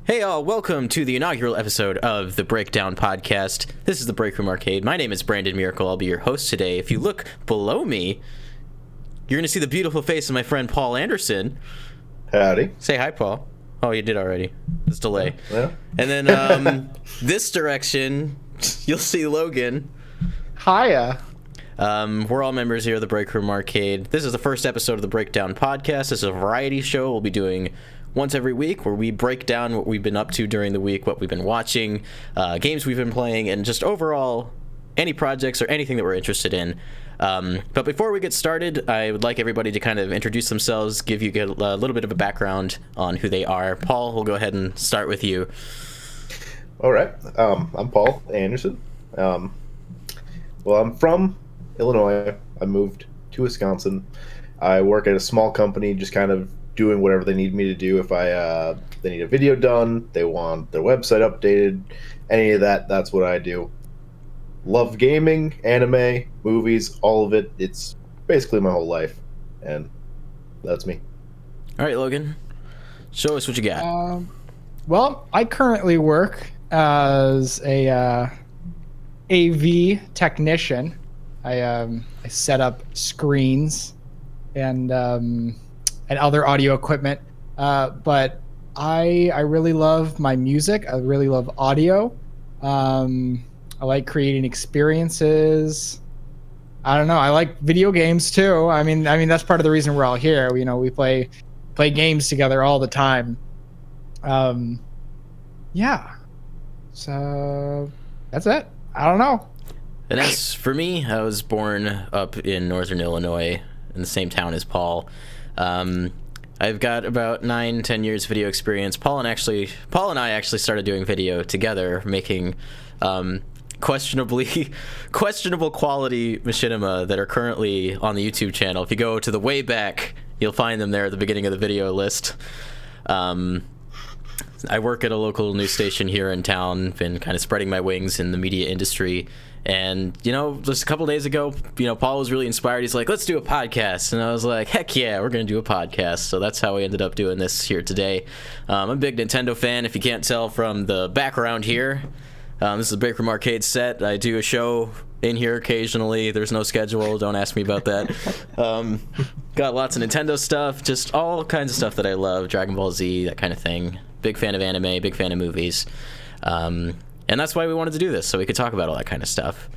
Hey all, welcome to the inaugural episode of the Breakdown Podcast. This is the Break Room Arcade. My name is Brandon Miracle. I'll be your host today. If you look below me, you're going to see the beautiful face of my friend Paul Anderson. Howdy. Say hi, Paul. Oh, you did already. It's delay. Yeah. And then this direction, you'll see Logan. Hiya. We're all members here of the Break Room Arcade. This is the first episode of the Breakdown Podcast. This is a variety show we'll be doing once every week where we break down what we've been up to during the week, what we've been watching, games we've been playing, and just overall any projects or anything that we're interested in. But before we get started, I would like everybody to kind of introduce themselves, give you a little bit of a background on who they are. Paul, we'll go ahead and start with you. All right. I'm Paul Anderson. Well, I'm from Illinois. I moved to Wisconsin. I work at a small company, just kind of doing whatever they need me to do. If they need a video done, they want their website updated, any of that, that's what I do. Love gaming, anime, movies, all of it. It's basically my whole life, and that's me. All right, Logan, show us what you got. Well, I currently work as a AV technician. I set up screens and other audio equipment. But I really love my music. I really love audio. I like creating experiences. I don't know. I like video games too. I mean that's part of the reason we're all here. You know, we play games together all the time. Yeah. So that's it. I don't know. And as for me, I was born up in northern Illinois in the same town as Paul. I've got about 9-10 years video experience. Paul and I actually started doing video together, making questionable quality machinima that are currently on the YouTube channel. If you go to the way back, you'll find them there at the beginning of the video list. I work at a local news station here in town, been kind of spreading my wings in the media industry. And, you know, just a couple days ago, you know, Paul was really inspired. He's like, let's do a podcast. And I was like, heck yeah, we're going to do a podcast. So that's how we ended up doing this here today. I'm a big Nintendo fan, if you can't tell from the background here. This is a Break Room Arcade set. I do a show in here occasionally. There's no schedule. Don't ask me about that. Got lots of Nintendo stuff, just all kinds of stuff that I love. Dragon Ball Z, that kind of thing. Big fan of anime, big fan of movies. And that's why we wanted to do this, so we could talk about all that kind of stuff.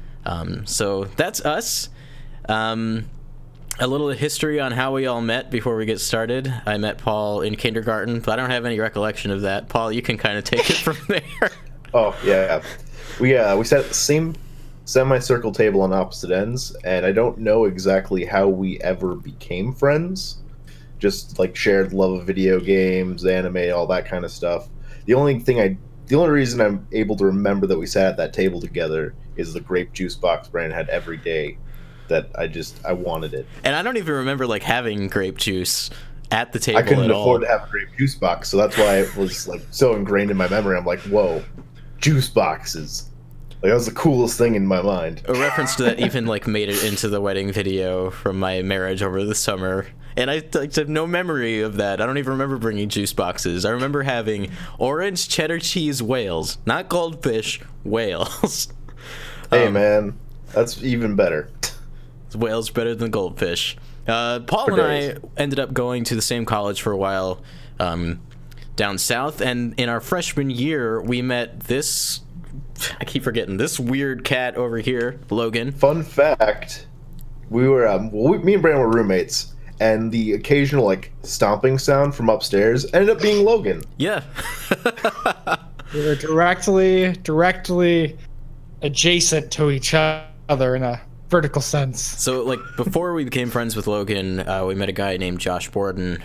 So that's us. A little history on how we all met before we get started. I met Paul in kindergarten, but I don't have any recollection of that. Paul, you can kind of take it from there. Oh, yeah. We sat at the same semicircle table on opposite ends, and I don't know exactly how we ever became friends. Just, like, shared love of video games, anime, all that kind of stuff. The only reason I'm able to remember that we sat at that table together is the grape juice box Brandon had every day that I wanted it. And I don't even remember, like, having grape juice at the table I couldn't at all. afford to have a grape juice box, so that's why it was, like, so ingrained in my memory. I'm like, whoa, juice boxes. Like, that was the coolest thing in my mind. A reference to that even, like, made it into the wedding video from my marriage over the summer. And I have no memory of that. I don't even remember bringing juice boxes. I remember having orange cheddar cheese whales, not goldfish, whales. Hey, man, that's even better. Whales better than goldfish. Paul and I ended up going to the same college for a while down south. And in our freshman year, we met this, I keep forgetting, this weird cat over here, Logan. Fun fact, we were, me and Brandon were roommates. And the occasional, like, stomping sound from upstairs ended up being Logan. Yeah. We were directly adjacent to each other in a vertical sense. So, like, before we became friends with Logan, we met a guy named Josh Borden.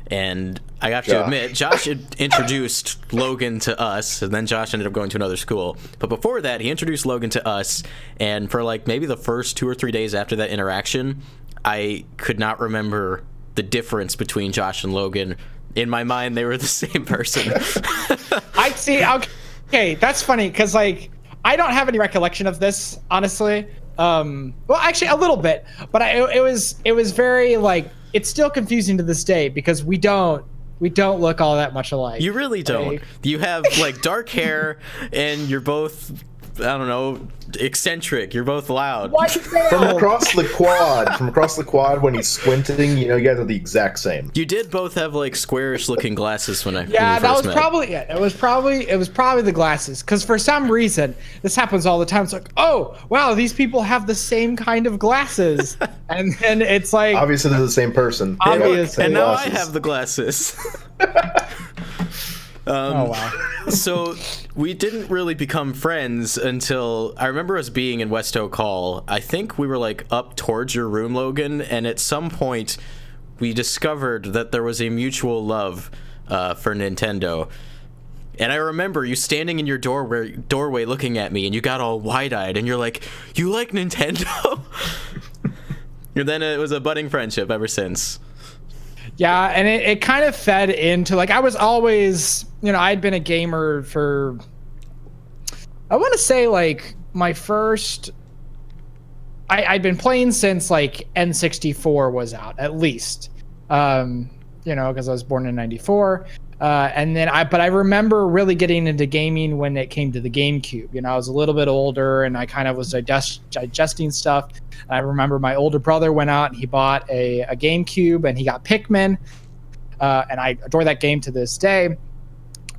And I have to admit, Josh had introduced Logan to us, and then Josh ended up going to another school. But before that, he introduced Logan to us, and for, like, maybe the first 2 or 3 days after that interaction, I could not remember the difference between Josh and Logan. In my mind, they were the same person. I see. Okay, that's funny because, like, I don't have any recollection of this, honestly. Well, actually, a little bit, but it was very, like, it's still confusing to this day because we don't We don't look all that much alike. You really don't. Like, You have like dark hair, and you're both, I don't know, eccentric. You're both loud. what? From across the quad, when he's squinting, you guys are the exact same. You did both have like squarish looking glasses when I Yeah, when we that first was met. probably it. It was probably the glasses. Because for some reason, this happens all the time. It's like, oh wow, these people have the same kind of glasses, and then it's like, Obviously, they're the same person. They got Obviously. And now I glasses. have the glasses. oh wow. So we didn't really become friends until I remember us being in West Oak Hall. I think we were like up towards your room, Logan, and at some point we discovered that there was a mutual love for Nintendo. And I remember you standing in your doorway looking at me, and you got all wide-eyed, and you're like, "You like Nintendo?" And then it was a budding friendship ever since. Yeah, and it kind of fed into, like, I was always, I'd been a gamer for, I want to say, like, my first, I'd been playing since, like, N64 was out, at least, because I was born in 94. And then but I remember really getting into gaming when it came to the GameCube. I was a little bit older, and I kind of was digesting stuff. I remember my older brother went out and he bought a GameCube, and he got Pikmin, and I adore that game to this day.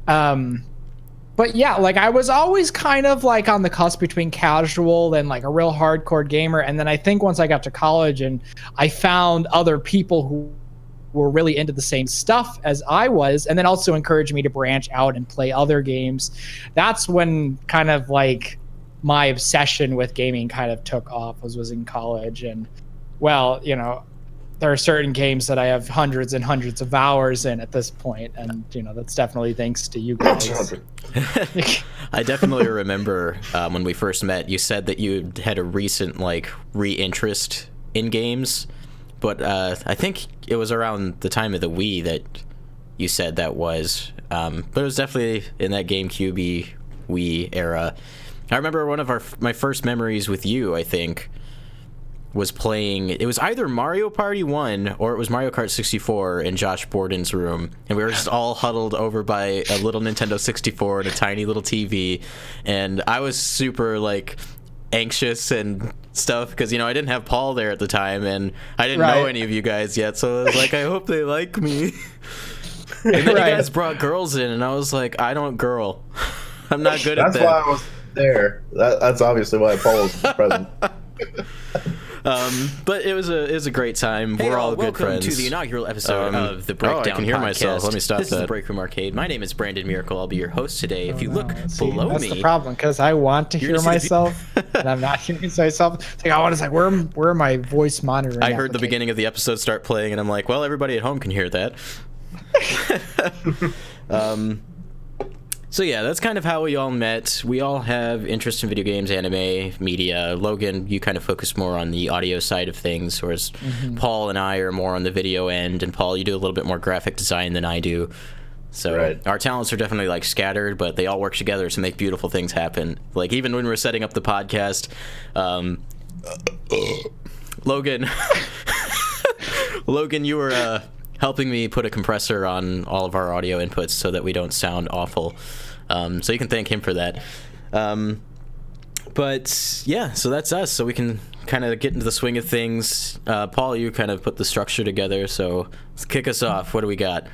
But yeah, like I was always kind of like on the cusp between casual and like a real hardcore gamer. And then I think once I got to college and I found other people who were really into the same stuff as I was, and then also encouraged me to branch out and play other games. That's when kind of like my obsession with gaming kind of took off, was in college. And well, there are certain games that I have hundreds and hundreds of hours in at this point, and that's definitely thanks to you guys. I definitely remember when we first met, you said that you had a recent like re-interest in games. But I think it was around the time of the Wii that you said that was. But it was definitely in that GameCube Wii era. I remember one of my first memories with you, I think, was playing. It was either Mario Party 1 or it was Mario Kart 64 in Josh Borden's room. And we were just all huddled over by a little Nintendo 64 and a tiny little TV. And I was super, like, anxious and stuff because I didn't have Paul there at the time, and I didn't know any of you guys yet, so I was like, I hope they like me. And then you guys brought girls in, and I was like, I don't girl. I'm not good at that. That's why I was there. That's obviously why Paul was present. But it was a great time. We're all good friends. Welcome to the inaugural episode of the Breakdown I can hear Podcast. myself. Let me stop This that. is the Break Room Arcade. My name is Brandon Miracle. I'll be your host today. If you look See, below that's me, the problem, because I want to hear gonna see the myself, and I'm not hearing myself. It's like I want to say, where are my voice monitoring? I heard the beginning of the episode start playing, and I'm like, well, everybody at home can hear that. So yeah, that's kind of how we all met. We all have interest in video games, anime, media. Logan, you kind of focus more on the audio side of things, whereas Paul and I are more on the video end. And Paul, you do a little bit more graphic design than I do. So our talents are definitely like scattered, but they all work together to make beautiful things happen. Like even when we're setting up the podcast, Logan, you were helping me put a compressor on all of our audio inputs so that we don't sound awful. So you can thank him for that. But yeah, so that's us. So we can kind of get into the swing of things. Paul, you kind of put the structure together. So let's kick us off. What do we got?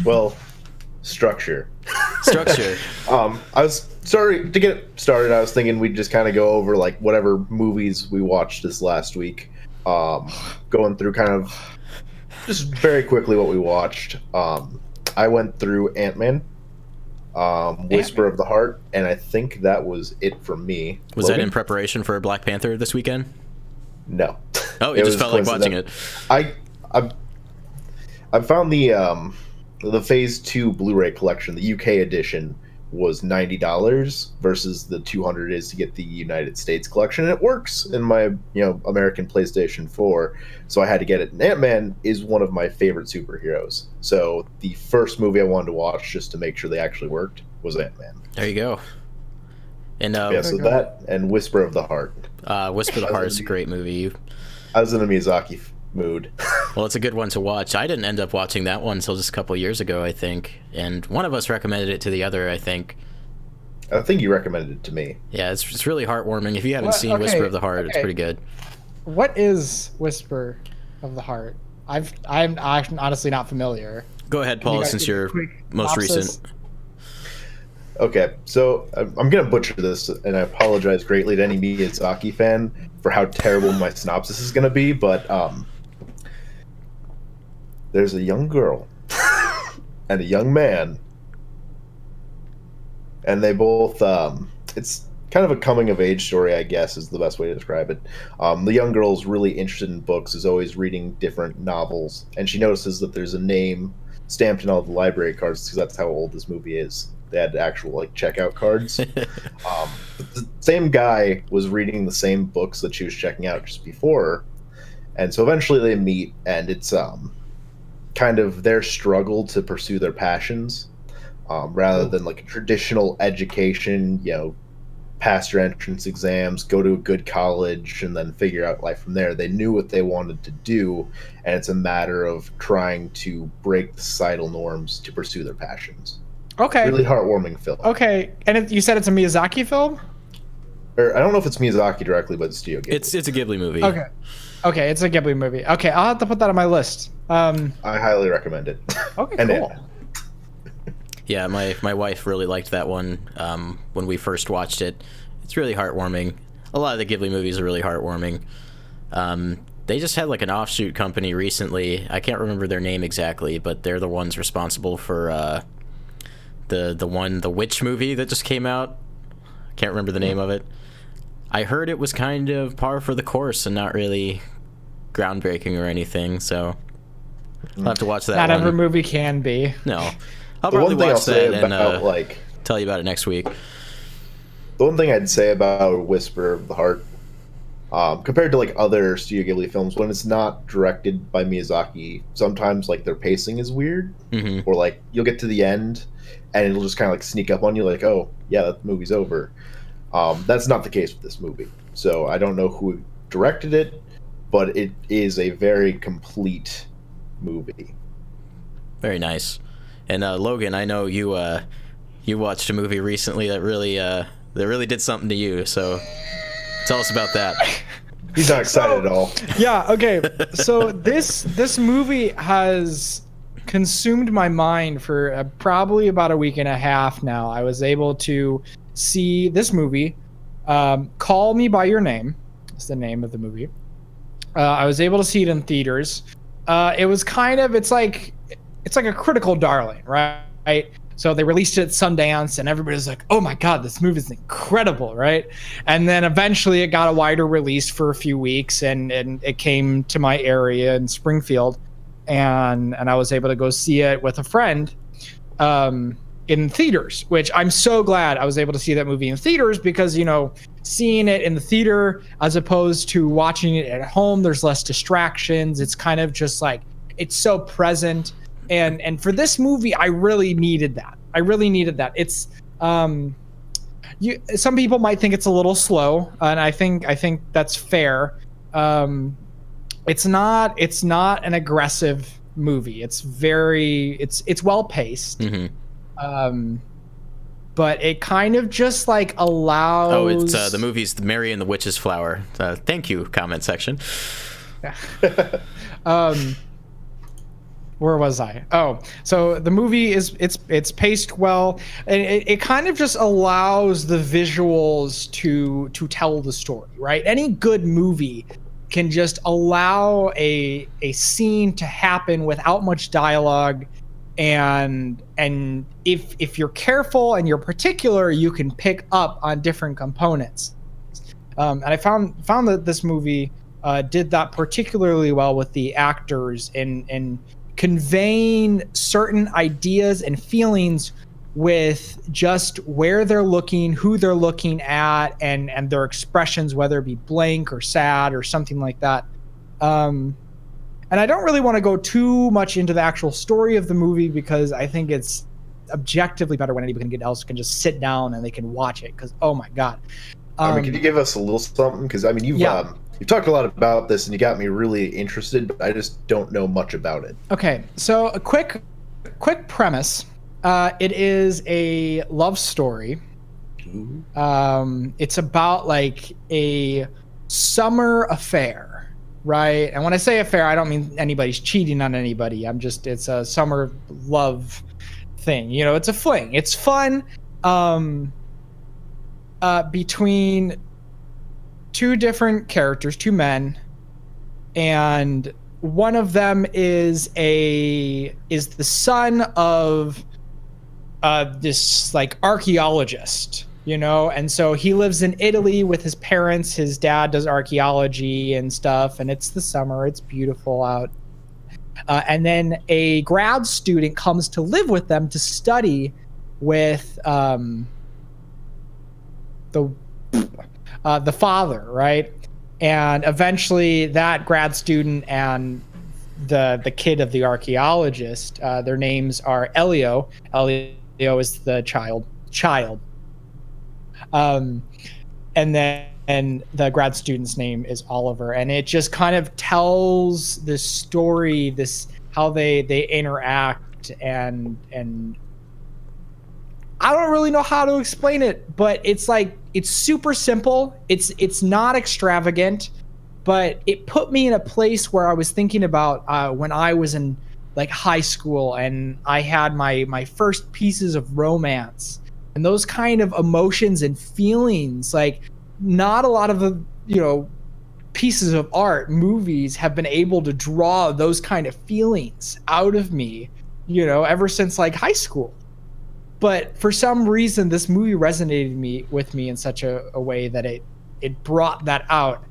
Well, structure. Structure. I was sorry to get started. I was thinking we'd just kind of go over like whatever movies we watched this last week. Going through kind of just very quickly what we watched. I went through Ant-Man, Whisper of the Heart, and I think that was it for me. Was that in preparation for Black Panther this weekend? No. Oh, you just felt like watching it. I found the Phase 2 Blu-ray collection, the UK edition, was $90 versus the $200 is to get the United States collection, and it works in my American PlayStation 4, so I had to get it. And Ant-Man is one of my favorite superheroes, so the first movie I wanted to watch just to make sure they actually worked was Ant-Man. There you go. And So that and Whisper of the Heart. Whisper of the Heart is a great movie. I was in a Miyazaki mood. Well, it's a good one to watch. I didn't end up watching that one until just a couple years ago, I think. And one of us recommended it to the other, I think. I think you recommended it to me. Yeah, it's really heartwarming. If you haven't seen Okay, Whisper of the Heart, it's okay. pretty good. What is Whisper of the Heart? I'm honestly not familiar. Go ahead, Can you Paul, guys since give me a you're quick most synopsis? recent. Okay, so I'm gonna butcher this, and I apologize greatly to any Miyazaki fan for how terrible my synopsis is gonna be. But there's a young girl and a young man, and they both it's kind of a coming of age story, I guess, is the best way to describe it. The young girl is really interested in books, is always reading different novels, and she notices that there's a name stamped in all the library cards, because that's how old this movie is. They had actual like checkout cards. But the same guy was reading the same books that she was checking out just before, and so eventually they meet, and it's kind of their struggle to pursue their passions, rather than like a traditional education. Pass your entrance exams, go to a good college, and then figure out life from there. They knew what they wanted to do, and it's a matter of trying to break the societal norms to pursue their passions. Okay. Really heartwarming film. Okay, and you said it's a Miyazaki film? Or I don't know if it's Miyazaki directly, but it's Studio Ghibli. It's a Ghibli movie. Okay, it's a Ghibli movie. Okay, I'll have to put that on my list. I highly recommend it. Okay, And cool. Yeah, my wife really liked that one when we first watched it. It's really heartwarming. A lot of the Ghibli movies are really heartwarming. They just had like an offshoot company recently. I can't remember their name exactly, but they're the ones responsible for the Witch movie that just came out. Can't remember the name of it. I heard it was kind of par for the course and not really groundbreaking or anything, so I'll have to watch that Not one. every movie can be. No. I'll The probably one thing I'll watch say that and about tell you about it next week. the one thing I'd say about Whisper of the Heart, compared to like other Studio Ghibli films, when it's not directed by Miyazaki, sometimes like their pacing is weird, or like you'll get to the end and it'll just kind of like sneak up on you, like, oh yeah, that movie's over. That's not the case with this movie. So I don't know who directed it, but it is a very complete movie. Very nice. And Logan, I know you watched a movie recently that really did something to you. So tell us about that. He's not excited at all. Yeah, okay. So this movie has consumed my mind for probably about a week and a half now. I was able to see this movie, Call Me by Your Name. That's the name of the movie. I was able to see it in theaters. It was it's like a critical darling, right? So they released it at Sundance, and everybody's like, "Oh my god, this movie is incredible!" Right? And then eventually, it got a wider release for a few weeks, and it came to my area in Springfield, and I was able to go see it with a friend in theaters, which I'm so glad I was able to see that movie in theaters, because seeing it in the theater as opposed to watching it at home, there's less distractions. It's kind of just like it's so present. And for this movie, I really needed that. It's some people might think it's a little slow, and I think that's fair. It's not an aggressive movie. It's well paced. Mm-hmm. But it kind of just like allows. Oh, it's the movie's The Mary and the Witch's Flower. Thank you, comment section. Where was I? Oh, so the movie it's paced well, and it kind of just allows the visuals to tell the story, right? Any good movie can just allow a scene to happen without much dialogue, and if you're careful and you're particular, you can pick up on different components. And I found that this movie did that particularly well with the actors in conveying certain ideas and feelings with just where they're looking, who they're looking at, and their expressions, whether it be blank or sad or something like that. And I don't really want to go too much into the actual story of the movie, because I think it's objectively better when anybody else can just sit down and they can watch it, because oh my god. Could you give us a little something? Because I mean, you've talked a lot about this, and you got me really interested, but I just don't know much about it. Okay, so a quick premise. It is a love story. It's about like a summer affair, right? And when I say affair, I don't mean anybody's cheating on anybody. It's a summer love thing. You know, it's a fling. It's fun. Between two different characters, two men, and one of them is the son of this like archaeologist, you know, and so he lives in Italy with his parents. His dad does archaeology and stuff, and it's the summer, it's beautiful out. And then a grad student comes to live with them to study with the father, right? And eventually that grad student and the kid of the archaeologist, their names are Elio. Elio is the child. And then the grad student's name is Oliver, and it just kind of tells this story, how they interact, and I don't really know how to explain it, but it's like, it's super simple. It's not extravagant, but it put me in a place where I was thinking about when I was in like high school and I had my first pieces of romance and those kind of emotions and feelings. Like, not a lot of the, you know, pieces of art, movies have been able to draw those kind of feelings out of me, you know, ever since like high school. But for some reason, this movie resonated with me in such a way that it brought that out,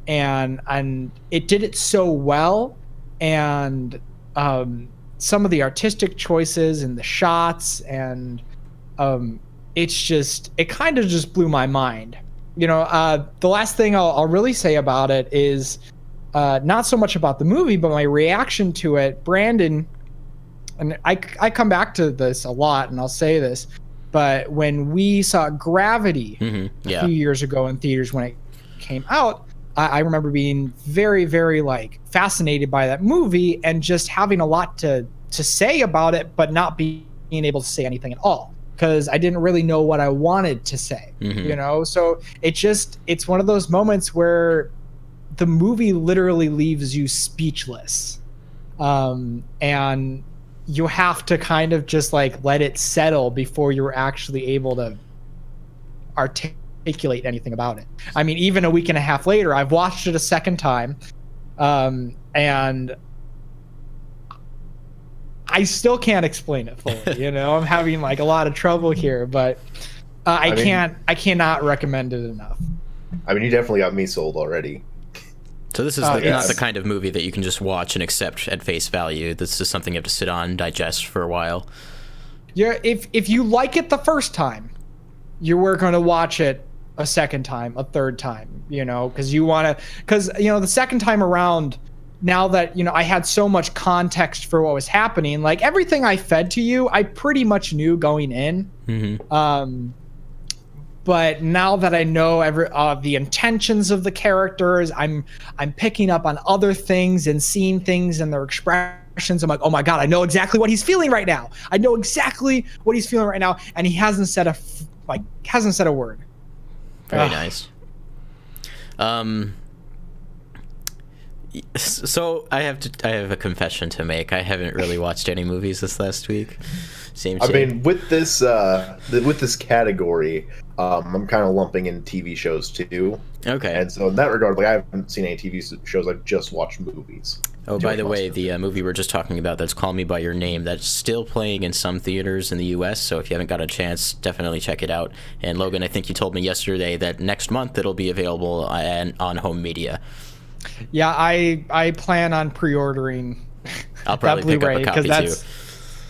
and it did it so well. And some of the artistic choices and the shots, and it kind of just blew my mind. You know, the last thing I'll really say about it is not so much about the movie, but my reaction to it. Brandon, and I come back to this a lot, and I'll say this, but when we saw Gravity a few years ago in theaters when it came out, I remember being very, very like fascinated by that movie and just having a lot to say about it, but not being able to say anything at all because I didn't really know what I wanted to say, you know? So it's one of those moments where the movie literally leaves you speechless. And you have to kind of just like let it settle before you're actually able to articulate anything about it. I mean, even a week and a half later, I've watched it a second time, and I still can't explain it fully. You know, I'm having like a lot of trouble here, but I cannot recommend it enough. I mean, you definitely got me sold already. So this is not the kind of movie that you can just watch and accept at face value. This is something you have to sit on, digest for a while. Yeah, if you like it the first time, you were going to watch it a second time, a third time, you know, because you know, the second time around, now that, you know, I had so much context for what was happening, like everything I fed to you, I pretty much knew going in. But now that I know the intentions of the characters, I'm picking up on other things and seeing things and their expressions. I'm like, oh my God, I know exactly what he's feeling right now. I know exactly what he's feeling right now, and he hasn't said a word. Very nice. So I have a confession to make. I haven't really watched any movies this last week. I mean, with this category, I'm kind of lumping in TV shows too. Okay. And so in that regard, like I haven't seen any TV shows. I've just watched movies. Oh, by the way, the movie we're just talking about, that's Call Me by Your Name, that's still playing in some theaters in the U.S., so if you haven't got a chance, definitely check it out. And Logan, I think you told me yesterday that next month it'll be available on home media. Yeah, I plan on pre-ordering I'll probably that pick up a copy too.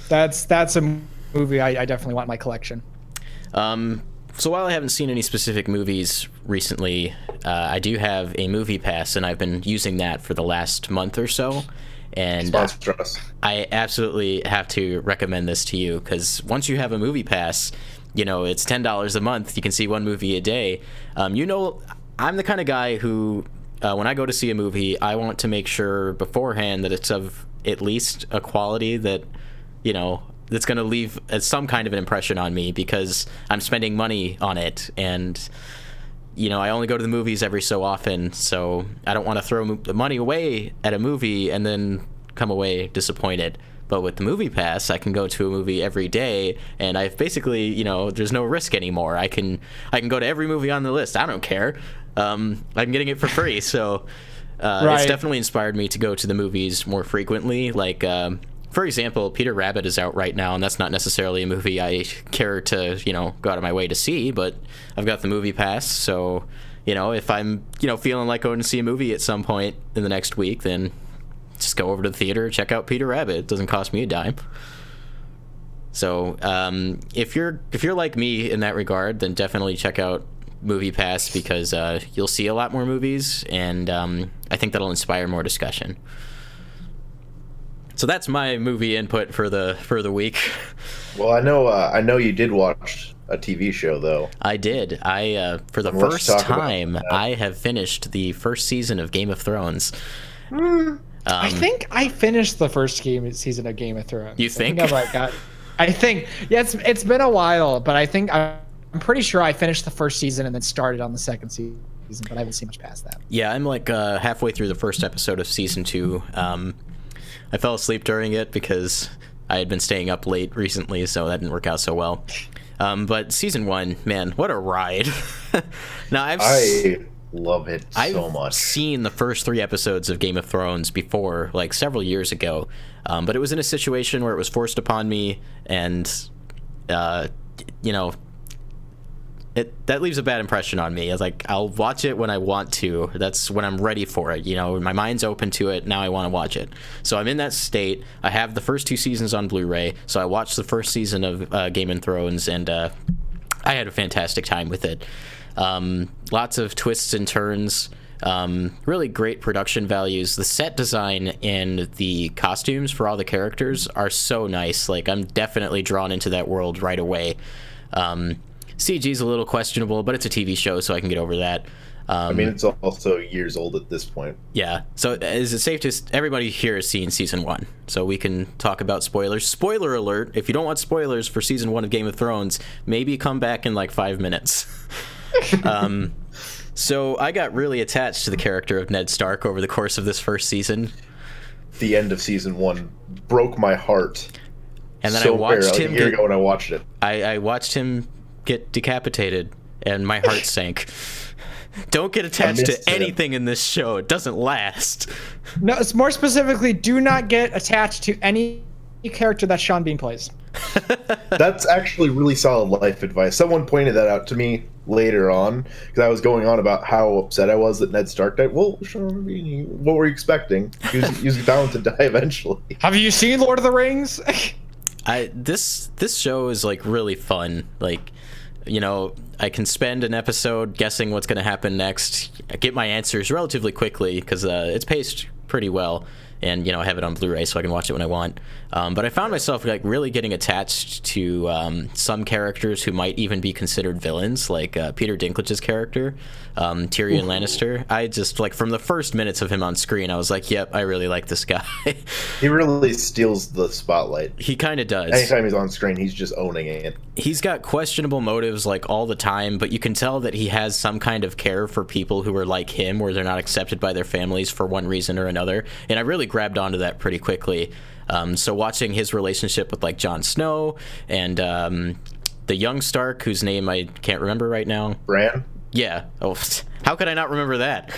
That's a movie I definitely want in my collection. So while I haven't seen any specific movies recently, I do have a movie pass, and I've been using that for the last month or so. And I absolutely have to recommend this to you, because once you have a movie pass, it's $10 a month. You can see one movie a day. I'm the kind of guy who, when I go to see a movie, I want to make sure beforehand that it's of at least a quality that, that's going to leave some kind of an impression on me, because I'm spending money on it. And, I only go to the movies every so often, so I don't want to throw the money away at a movie and then come away disappointed. But with the Movie Pass, I can go to a movie every day, and I've basically, there's no risk anymore. I can go to every movie on the list. I don't care. I'm getting it for free, so it's definitely inspired me to go to the movies more frequently. Like, for example, Peter Rabbit is out right now, and that's not necessarily a movie I care to, go out of my way to see, but I've got the Movie Pass, so, if I'm, feeling like going to see a movie at some point in the next week, then just go over to the theater, check out Peter Rabbit. It doesn't cost me a dime. So, if you're like me in that regard, then definitely check out Movie Pass, because you'll see a lot more movies, and I think that'll inspire more discussion. So that's my movie input for the week. Well, I know you did watch a TV show, though. I did. For the first time, I have finished the first season of Game of Thrones. I think I finished the first season of Game of Thrones. You think? I think. Yeah, it's been a while, but I think I'm pretty sure I finished the first season and then started on the second season, but I haven't seen much past that. Yeah, I'm like halfway through the first episode of season 2. I fell asleep during it because I had been staying up late recently, so that didn't work out so well. But season 1, man, what a ride! Now I love it so much. I've seen the first 3 episodes of Game of Thrones before, like several years ago, but it was in a situation where it was forced upon me, and that leaves a bad impression on me. I was like, I'll watch it when I want to. That's when I'm ready for it. My mind's open to it. Now I want to watch it. So I'm in that state. I have the first 2 seasons on Blu-ray. So I watched the first season of Game of Thrones, and I had a fantastic time with it. Lots of twists and turns. Really great production values. The set design and the costumes for all the characters are so nice. Like, I'm definitely drawn into that world right away. CG's a little questionable, but it's a TV show, so I can get over that. I mean, it's also years old at this point. Yeah. So is it safe to... Everybody here has seen season 1, so we can talk about spoilers. Spoiler alert, if you don't want spoilers for season 1 of Game of Thrones, maybe come back in like 5 minutes. So I got really attached to the character of Ned Stark over the course of this first season. The end of season 1 broke my heart. And then I watched him... A year ago when I watched it. I watched him get decapitated, and my heart sank. Don't get attached to anything in this show. It doesn't last. No, it's more specifically, do not get attached to any character that Sean Bean plays. That's actually really solid life advice. Someone pointed that out to me later on, because I was going on about how upset I was that Ned Stark died. Well, Sean Bean, what were you expecting? He was bound to die eventually. Have you seen Lord of the Rings? This show is like really fun. Like, I can spend an episode guessing what's going to happen next. I get my answers relatively quickly because it's paced pretty well, and I have it on Blu-ray so I can watch it when I want. But I found myself like really getting attached to some characters who might even be considered villains, like Peter Dinklage's character, Tyrion Lannister. I just, like, from the first minutes of him on screen, I was like, yep, I really like this guy. He really steals the spotlight. He kind of does. Anytime he's on screen, he's just owning it. He's got questionable motives like all the time, but you can tell that he has some kind of care for people who are like him, where they're not accepted by their families for one reason or another. And I really grabbed onto that pretty quickly. So watching his relationship with like Jon Snow and the young Stark, whose name I can't remember right now. Bran? Yeah. Oh, how could I not remember that?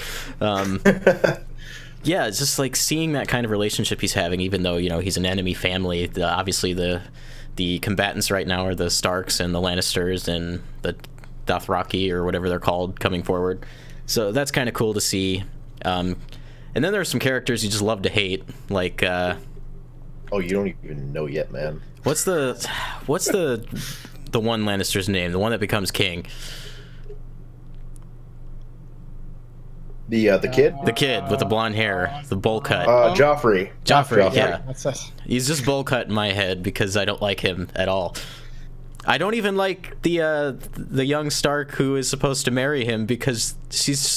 Yeah, it's just like seeing that kind of relationship he's having, even though, he's an enemy family. Obviously, the combatants right now are the Starks and the Lannisters and the Dothraki, or whatever they're called, coming forward. So that's kind of cool to see. And then there are some characters you just love to hate, like... oh, you don't even know yet, man. What's the one Lannister's name? The one that becomes king? The kid? The kid with the blonde hair, the bowl cut. Joffrey. Joffrey, yeah. That's us. He's just bowl cut in my head because I don't like him at all. I don't even like the young Stark who is supposed to marry him because she's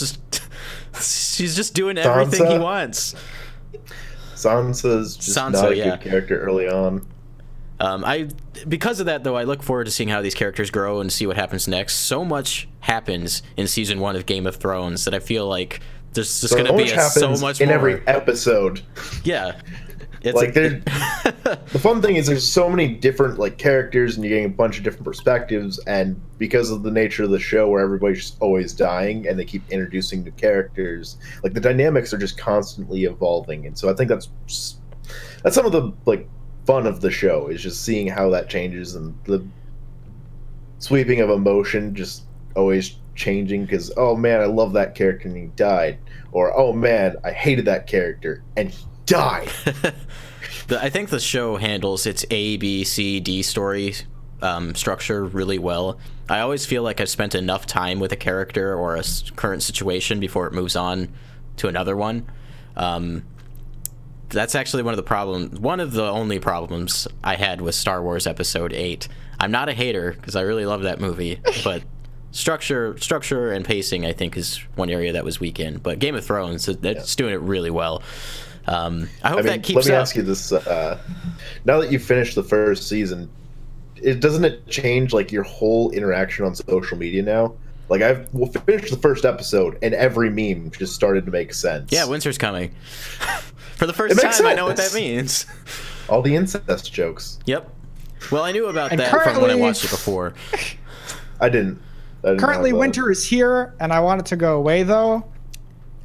just doing everything he wants. Sansa's just not a good character early on. Because of that, though, I look forward to seeing how these characters grow and see what happens next. So much happens in season 1 of Game of Thrones that I feel like there's just going to be so much in more. Every episode. Yeah. It's like the fun thing is there's so many different like characters and you're getting a bunch of different perspectives, and because of the nature of the show where everybody's just always dying and they keep introducing new characters, like the dynamics are just constantly evolving. And so I think that's some of the like fun of the show, is just seeing how that changes and the sweeping of emotion just always changing, because oh man, I love that character and he died, or oh man, I hated that character and he died. I think the show handles its A, B, C, D story structure really well. I always feel like I've spent enough time with a character or a current situation before it moves on to another one. That's actually one of the only problems I had with Star Wars Episode 8. I'm not a hater because I really love that movie, but structure and pacing I think is one area that was weak in. But Game of Thrones, it's doing it really well. I hope that keeps up. Let me ask you this: now that you've finished the first season, doesn't it change like your whole interaction on social media now? Like we'll finish the first episode, and every meme just started to make sense. Yeah, winter's coming. For the first time, I know what that means. All the incest jokes. Yep. Well, I knew about that from when I watched it before. I didn't currently, winter is here, and I want it to go away, though.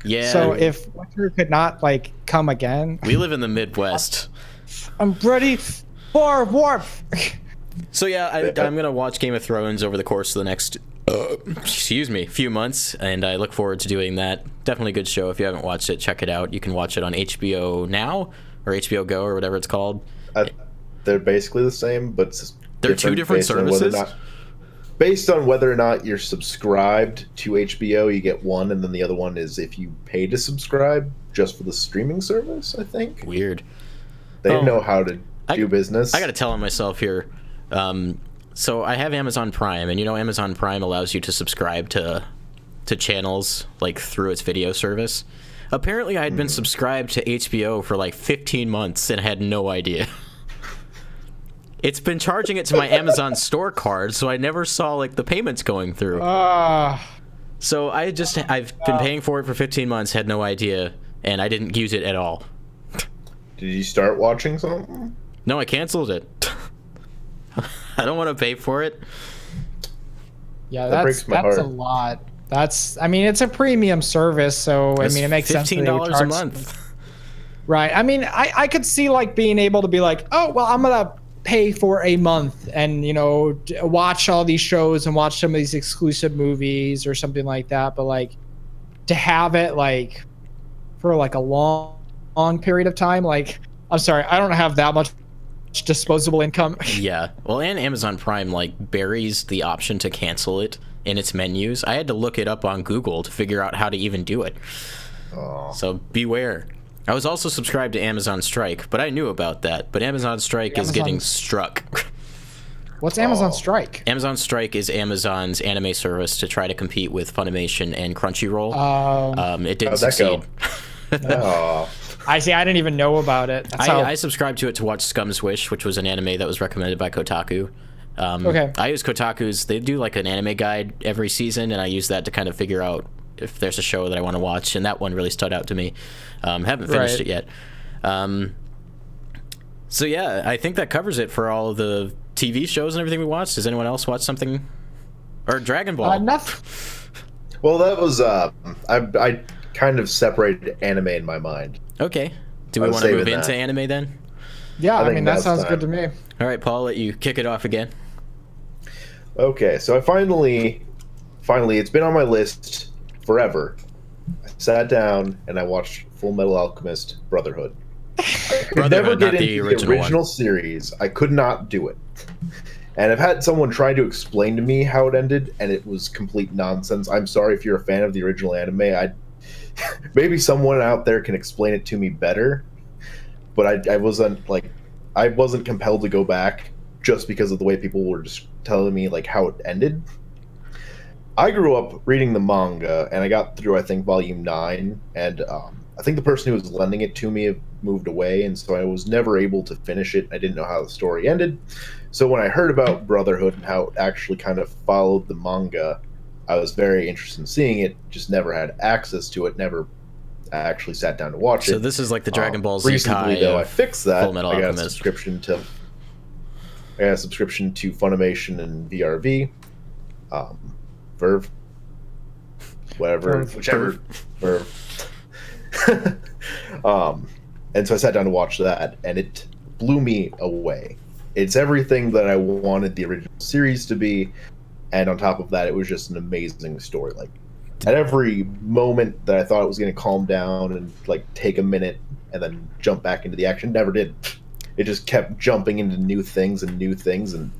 Yeah. So if winter could not like come again, we live in the Midwest. I'm ready for warmth. So yeah, I'm gonna watch Game of Thrones over the course of the next, few months, and I look forward to doing that. Definitely a good show. If you haven't watched it, check it out. You can watch it on HBO Now or HBO Go or whatever it's called. They're basically the same, but they're two different services. Based on whether or not you're subscribed to HBO, you get one, and then the other one is if you pay to subscribe just for the streaming service, I think. Weird. They know how to do business. I got to tell on myself here. So I have Amazon Prime, and Amazon Prime allows you to subscribe to channels like through its video service. Apparently, I had been subscribed to HBO for like 15 months and had no idea. It's been charging it to my Amazon store card, so I never saw like the payments going through. So I've been paying for it for 15 months, had no idea, and I didn't use it at all. Did you start watching something? No, I canceled it. I don't want to pay for it. Yeah, that's a lot. It's a premium service, so it makes sense. $15 a month. Right. I could see like being able to be like, oh well, I'm gonna pay for a month and watch all these shows and watch some of these exclusive movies or something like that, but like to have it like for like a long period of time, like I'm sorry, I don't have that much disposable income. Yeah, well, and Amazon Prime like buries the option to cancel it in its menus. I had to look it up on Google to figure out how to even do it. So beware. I was also subscribed to Amazon Strike, but I knew about that. But Amazon Strike is getting struck. What's Amazon Strike? Amazon Strike is Amazon's anime service to try to compete with Funimation and Crunchyroll. It didn't succeed. I see. I didn't even know about it. I subscribed to it to watch Scum's Wish, which was an anime that was recommended by Kotaku. Okay. I use Kotaku's. They do like an anime guide every season, and I use that to kind of figure out if there's a show that I want to watch, and that one really stood out to me. Haven't finished it yet. So yeah, I think that covers it for all of the TV shows and everything we watched. Does anyone else watch something? Or Dragon Ball? Nothing. Well, that was I kind of separated anime in my mind. Okay. Do we want to move into anime then? Yeah, I mean that sounds good to me. All right, Paul, let you kick it off again. Okay, so I finally, it's been on my list forever. I sat down and I watched Full Metal Alchemist Brotherhood. I could never get into the original series. I could not do it. And I've had someone try to explain to me how it ended, and it was complete nonsense. I'm sorry if you're a fan of the original anime. Maybe someone out there can explain it to me better. But I wasn't compelled to go back just because of the way people were just telling me like how it ended. I grew up reading the manga, and I got through, I think, volume 9, and I think the person who was lending it to me moved away, and so I was never able to finish it. I didn't know how the story ended. So when I heard about Brotherhood and how it actually kind of followed the manga, I was very interested in seeing it, just never had access to it, never actually sat down to watch it. So this is like the Dragon Ball Z recently, though, I fixed that. Fullmetal I got a Alchemist. subscription to Funimation and VRV. Verve, whatever, whichever, Verve. And so I sat down to watch that, and it blew me away. It's everything that I wanted the original series to be, and on top of that, it was just an amazing story. Like, at every moment that I thought it was going to calm down and like take a minute and then jump back into the action, never did. It just kept jumping into new things, and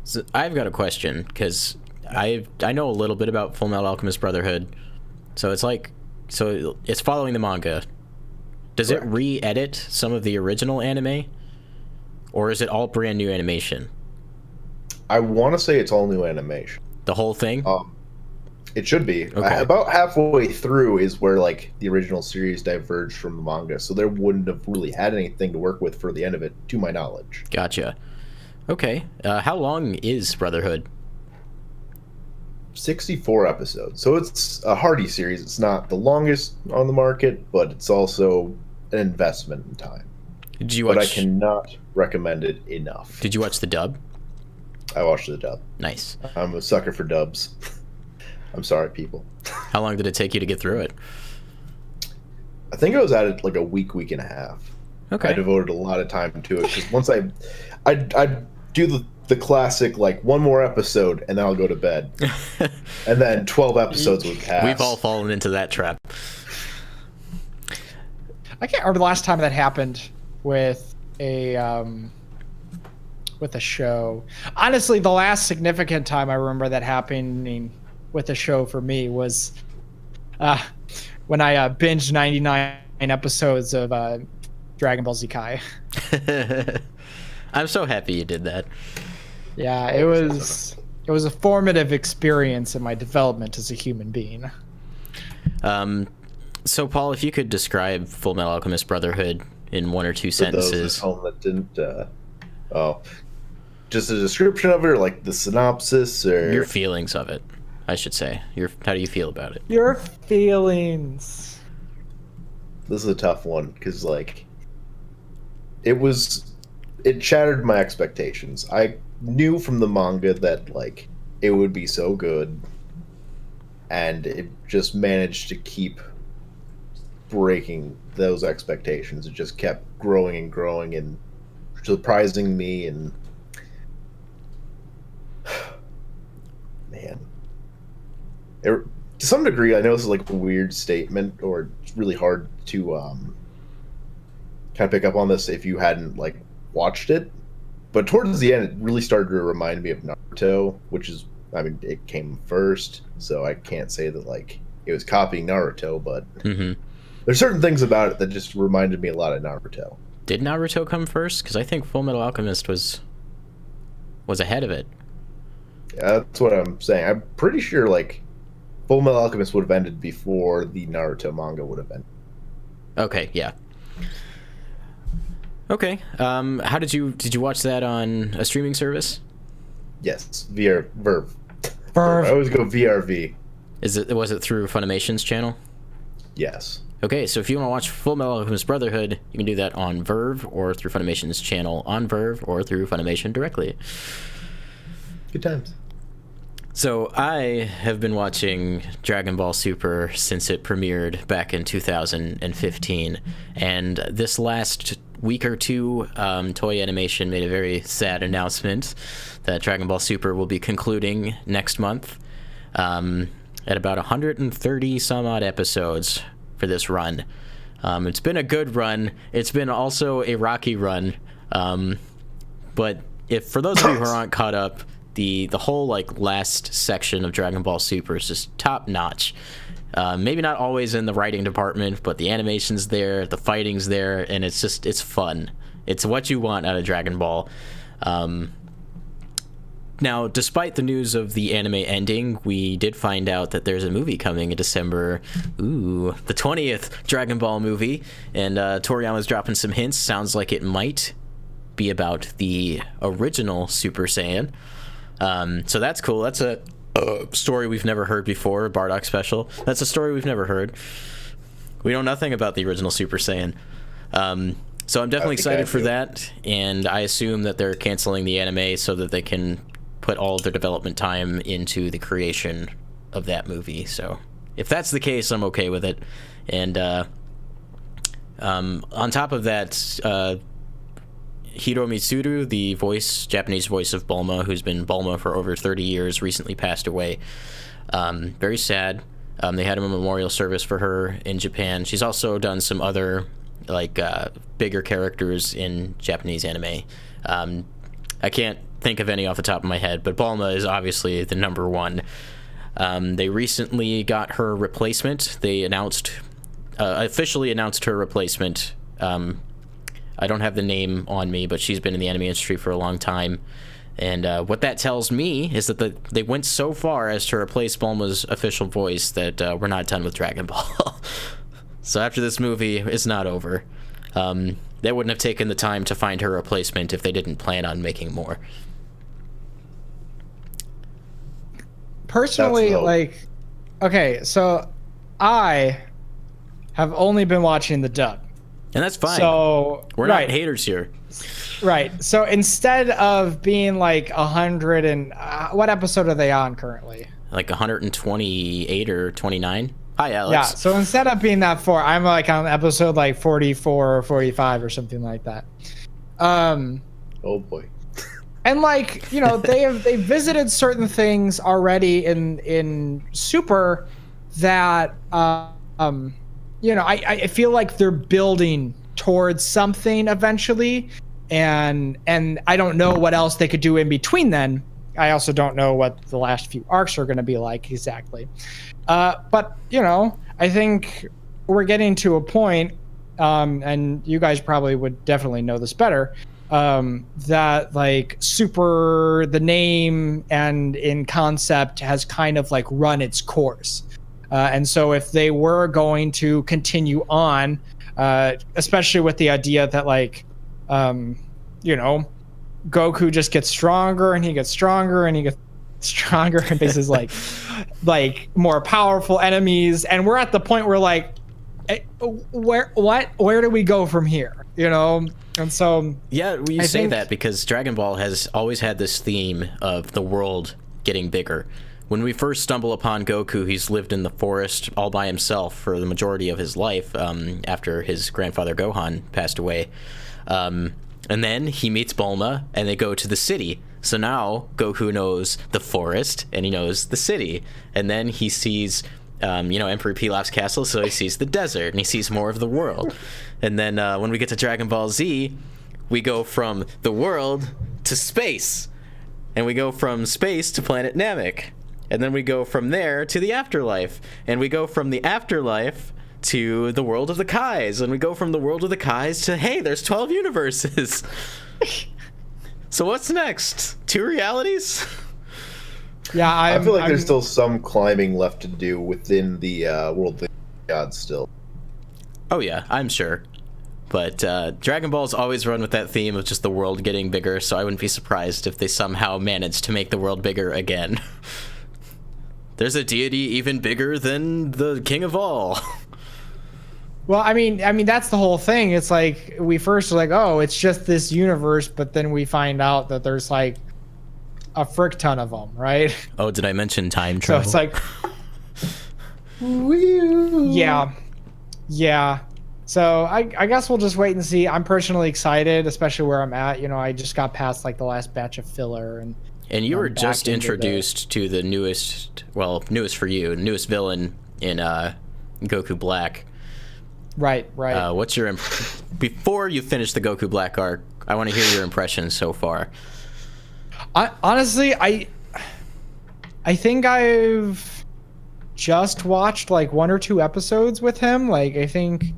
So I've got a question, because I know a little bit about Fullmetal Alchemist Brotherhood. So it's following the manga. Does Correct. it re-edit some of the original anime, or is it all brand new animation? I want to say it's all new animation. The whole thing? It should be. Okay. About halfway through is where like the original series diverged from the manga, so there wouldn't have really had anything to work with for the end of it, to my knowledge. Gotcha. Okay. How long is Brotherhood? 64 episodes, so it's a hearty series. It's not the longest on the market, but it's also an investment in time. Did you But I watch? cannot recommend it enough. Did you watch the dub? I watched the dub. Nice. I'm a sucker for dubs. I'm sorry, people. How long did it take you to get through it? I think I was at it like a week and a half. Okay. I devoted a lot of time to it because once I do the classic like one more episode and then I'll go to bed, and then 12 episodes would pass. We've all fallen into that trap. I can't remember the last time that happened with a show. Honestly, the last significant time I remember that happening with a show for me was when I binged 99 episodes of Dragon Ball Z Kai. I'm so happy you did that. Yeah, it was a formative experience in my development as a human being. So, Paul, if you could describe Fullmetal Alchemist Brotherhood in one or two For those sentences. at home that didn't, just a description of it, or like the synopsis, or Your feelings of it, I should say. How do you feel about it? Your feelings. this is a tough one because like it shattered my expectations. I knew from the manga that like it would be so good, and it just managed to keep breaking those expectations. It just kept growing and growing and surprising me, and man, to some degree, I know this is like a weird statement, or it's really hard to kind of pick up on this if you hadn't like watched it. But towards the end, it really started to remind me of Naruto, which is, I mean, it came first, so I can't say that like it was copying Naruto, but there's certain things about it that just reminded me a lot of Naruto. Did Naruto come first? Because I think Fullmetal Alchemist was ahead of it. Yeah, that's what I'm saying. I'm pretty sure like Fullmetal Alchemist would have ended before the Naruto manga would have ended. Okay, yeah. Okay. How did you watch that on a streaming service? Yes, Verve. I Verve. always go VRV. Was it through Funimation's channel? Yes. Okay, so if you want to watch Fullmetal Alchemist Brotherhood, you can do that on Verve or through Funimation's channel on Verve or through Funimation directly. Good times. So I have been watching Dragon Ball Super since it premiered back in 2015, and this last week or two, Toei Animation made a very sad announcement that Dragon Ball Super will be concluding next month at about 130 some odd episodes for this run. It's been a good run. It's been also a rocky run, but if for those of you who aren't caught up, the whole like last section of Dragon Ball Super is just top notch. Maybe not always in the writing department, but the animation's there, the fighting's there, and it's fun. It's what you want out of Dragon Ball. Now, despite the news of the anime ending, we did find out that there's a movie coming in December. Ooh, the 20th Dragon Ball movie. And Toriyama's dropping some hints. Sounds like it might be about the original Super Saiyan. So that's cool. That's a story we've never heard before, Bardock special. That's a story we've never heard. We know nothing about the original Super Saiyan. So I'm definitely excited for that, and I assume that they're canceling the anime so that they can put all of their development time into the creation of that movie. So if that's the case, I'm okay with it. And on top of that, Hiro Mitsuru, the Japanese voice of Bulma, who's been Bulma for over 30 years, recently passed away. Very sad. They had a memorial service for her in Japan. She's also done some other bigger characters in Japanese anime. I can't think of any off the top of my head, but Bulma is obviously the number one. They recently got her replacement. They officially announced her replacement. I don't have the name on me, but she's been in the anime industry for a long time. And what that tells me is that they went so far as to replace Bulma's official voice that we're not done with Dragon Ball. So after this movie, it's not over. They wouldn't have taken the time to find her replacement if they didn't plan on making more. Personally, okay, so I have only been watching the dub. And that's fine. So we're not haters here. Right. So instead of being like 100 and what episode are they on currently? Like 128 or 29. Hi, Alex. Yeah. So instead of being that far, I'm like on episode like 44 or 45 or something like that. Oh boy. And they visited certain things already in Super that I feel like they're building towards something eventually, and I don't know what else they could do in between then. I also don't know what the last few arcs are going to be like exactly. But I think we're getting to a point, and you guys probably would definitely know this better, that Super, the name and in concept, has kind of run its course. And so if they were going to continue on, especially with the idea that Goku just gets stronger and he gets stronger and he gets stronger and faces like more powerful enemies, and we're at the point where where do we go from here? And so yeah, we say that because Dragon Ball has always had this theme of the world getting bigger. When we first stumble upon Goku, he's lived in the forest all by himself for the majority of his life after his grandfather Gohan passed away. And then he meets Bulma, and they go to the city. So now Goku knows the forest, and he knows the city. And then he sees, Emperor Pilaf's castle, so he sees the desert, and he sees more of the world. And then when we get to Dragon Ball Z, we go from the world to space. And we go from space to planet Namek. And then we go from there to the afterlife. And we go from the afterlife to the world of the Kais. And we go from the world of the Kais to, hey, there's 12 universes. So what's next? 2 realities? Yeah, I feel like there's still some climbing left to do within the world of the gods still. Oh yeah, I'm sure. But Dragon Ball's always run with that theme of just the world getting bigger, so I wouldn't be surprised if they somehow managed to make the world bigger again. There's a deity even bigger than the king of all. Well, I mean that's the whole thing. It's like we first were like, oh, it's just this universe, but then we find out that there's like a frick ton of them, right? Oh, did I mention time travel? So it's like, yeah. So I guess we'll just wait and see. I'm personally excited, especially where I'm at. I just got past the last batch of filler, and you were just introduced to the newest for you, newest villain in Goku Black. Right. What's your before you finish the Goku Black arc? I want to hear your impressions so far. Honestly, I think I've just watched 1 or 2 episodes with him. I think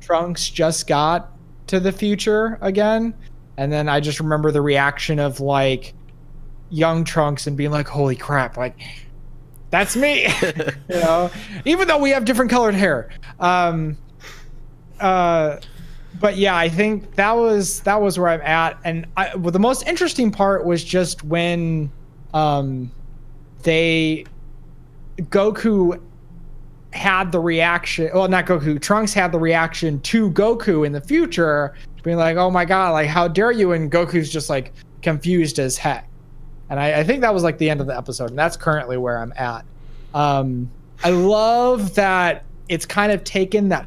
Trunks just got to the future again, and then I just remember the reaction of young Trunks and being like, holy crap, like that's me. You know, even though we have different colored hair. But yeah, I think that was where I'm at. And well, the most interesting part was just when Goku had the reaction, well, not Goku, Trunks had the reaction to Goku in the future, being like, oh my god, like how dare you, and Goku's just like confused as heck. And I think that was like the end of the episode, and that's currently where I'm at. I love that it's kind of taken that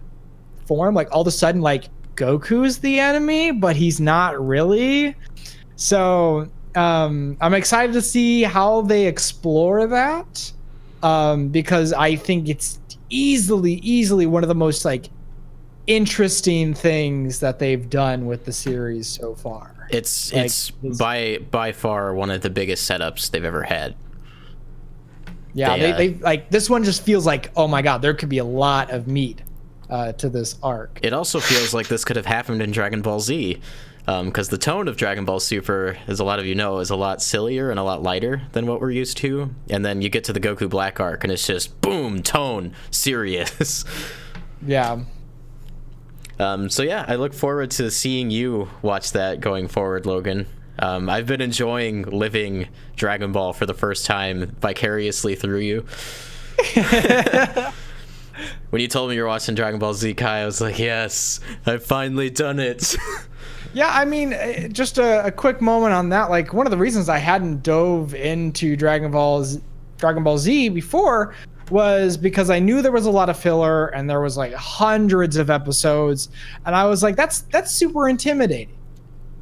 form, like all of a sudden like Goku's the enemy, but he's not really. So I'm excited to see how they explore that, because I think it's easily one of the most like interesting things that they've done with the series so far. It's by far one of the biggest setups they've ever had. Yeah, they like this one just feels like, oh my god, there could be a lot of meat to this arc. It also feels like this could have happened in Dragon Ball Z, because the tone of Dragon Ball Super, as a lot of you know, is a lot sillier and a lot lighter than what we're used to. And then you get to the Goku Black arc, and it's just boom, tone, serious. Yeah. So yeah, I look forward to seeing you watch that going forward, Logan. I've been enjoying living Dragon Ball for the first time vicariously through you. When you told me you're watching Dragon Ball Z Kai, I was like, yes, I've finally done it. Yeah, I mean, just a quick moment on that. Like, one of the reasons I hadn't dove into Dragon Ball Z before was because I knew there was a lot of filler and there was like hundreds of episodes, and I was like, that's super intimidating,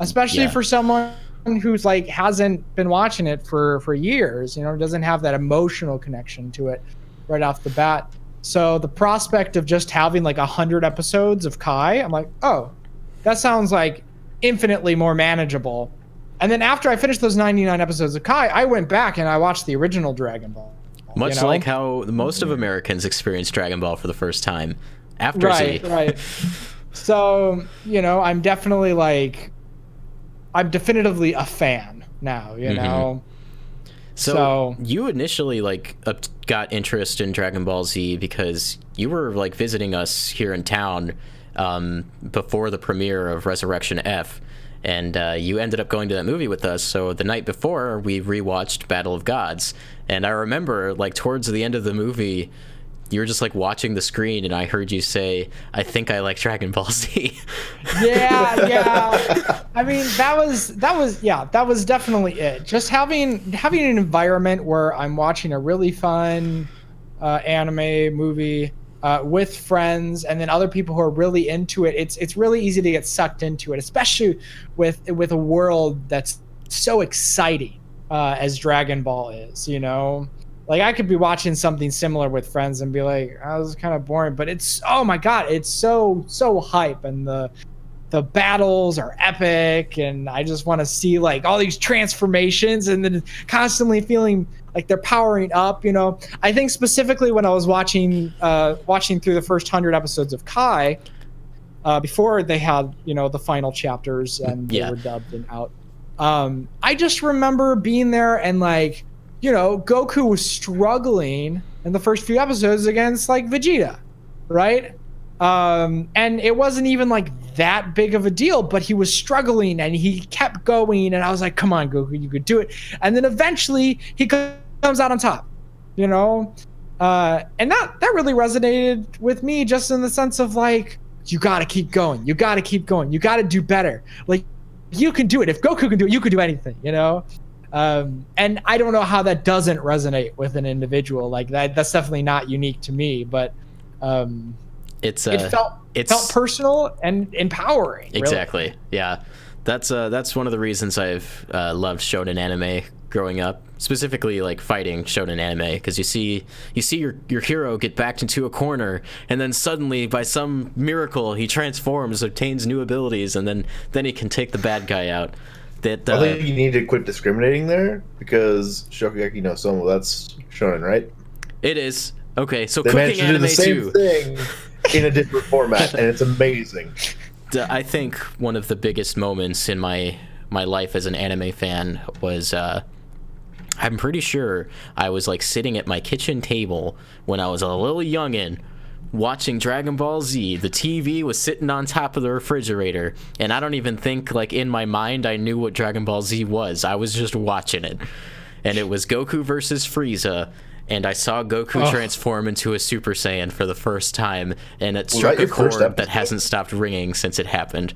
especially for someone who's like hasn't been watching it for years, you know, doesn't have that emotional connection to it right off the bat. So the prospect of just having like 100 episodes of Kai, I'm like, oh, that sounds like infinitely more manageable. And then after I finished those 99 episodes of Kai, I went back and I watched the original Dragon Ball. Much like how most of Americans experience Dragon Ball for the first time after Z. Right. So, you know, I'm definitively a fan now, you know? So you initially got interest in Dragon Ball Z because you were like visiting us here in town before the premiere of Resurrection F, and you ended up going to that movie with us. So the night before, we rewatched Battle of Gods, and I remember like towards the end of the movie, you were just like watching the screen, and I heard you say, "I think I like Dragon Ball Z." Yeah. I mean, that was definitely it. Just having an environment where I'm watching a really fun anime movie with friends, and then other people who are really into it. It's really easy to get sucked into it, especially with a world that's so exciting as Dragon Ball is. You know. Like, I could be watching something similar with friends and be like, oh, this is kind of boring, but it's, oh my god, it's so hype, and the battles are epic, and I just want to see like all these transformations, and then constantly feeling like they're powering up, you know. I think specifically when I was watching through the first 100 episodes of Kai, before they had, you know, the final chapters and they were dubbed and out, I just remember being there and like, you know, Goku was struggling in the first few episodes against like Vegeta, right? And it wasn't even like that big of a deal, but he was struggling and he kept going, and I was like, come on, Goku, you could do it. And then eventually he comes out on top, you know? And that really resonated with me, just in the sense of like, you gotta keep going, you gotta do better. Like, you can do it. If Goku can do it, you could do anything, you know? And I don't know how that doesn't resonate with an individual like that. That's definitely not unique to me, but it felt personal and empowering. Really. Exactly. Yeah, that's one of the reasons I've loved shonen anime growing up, specifically like fighting shonen anime, because you see your hero get backed into a corner, and then suddenly by some miracle he transforms, obtains new abilities, and then he can take the bad guy out. I think you need to quit discriminating there, because Shokugeki no Soma, that's shonen, right? It is. Okay, so they cooking anime managed to do the same thing in a different format, and it's amazing. I think one of the biggest moments in my life as an anime fan was I'm pretty sure I was like sitting at my kitchen table when I was a little youngin', watching Dragon Ball Z. The TV was sitting on top of the refrigerator, and I don't even think, like, in my mind I knew what Dragon Ball Z was. I was just watching it. And it was Goku versus Frieza, and I saw Goku transform into a Super Saiyan for the first time, and it struck a chord that hasn't stopped ringing since it happened.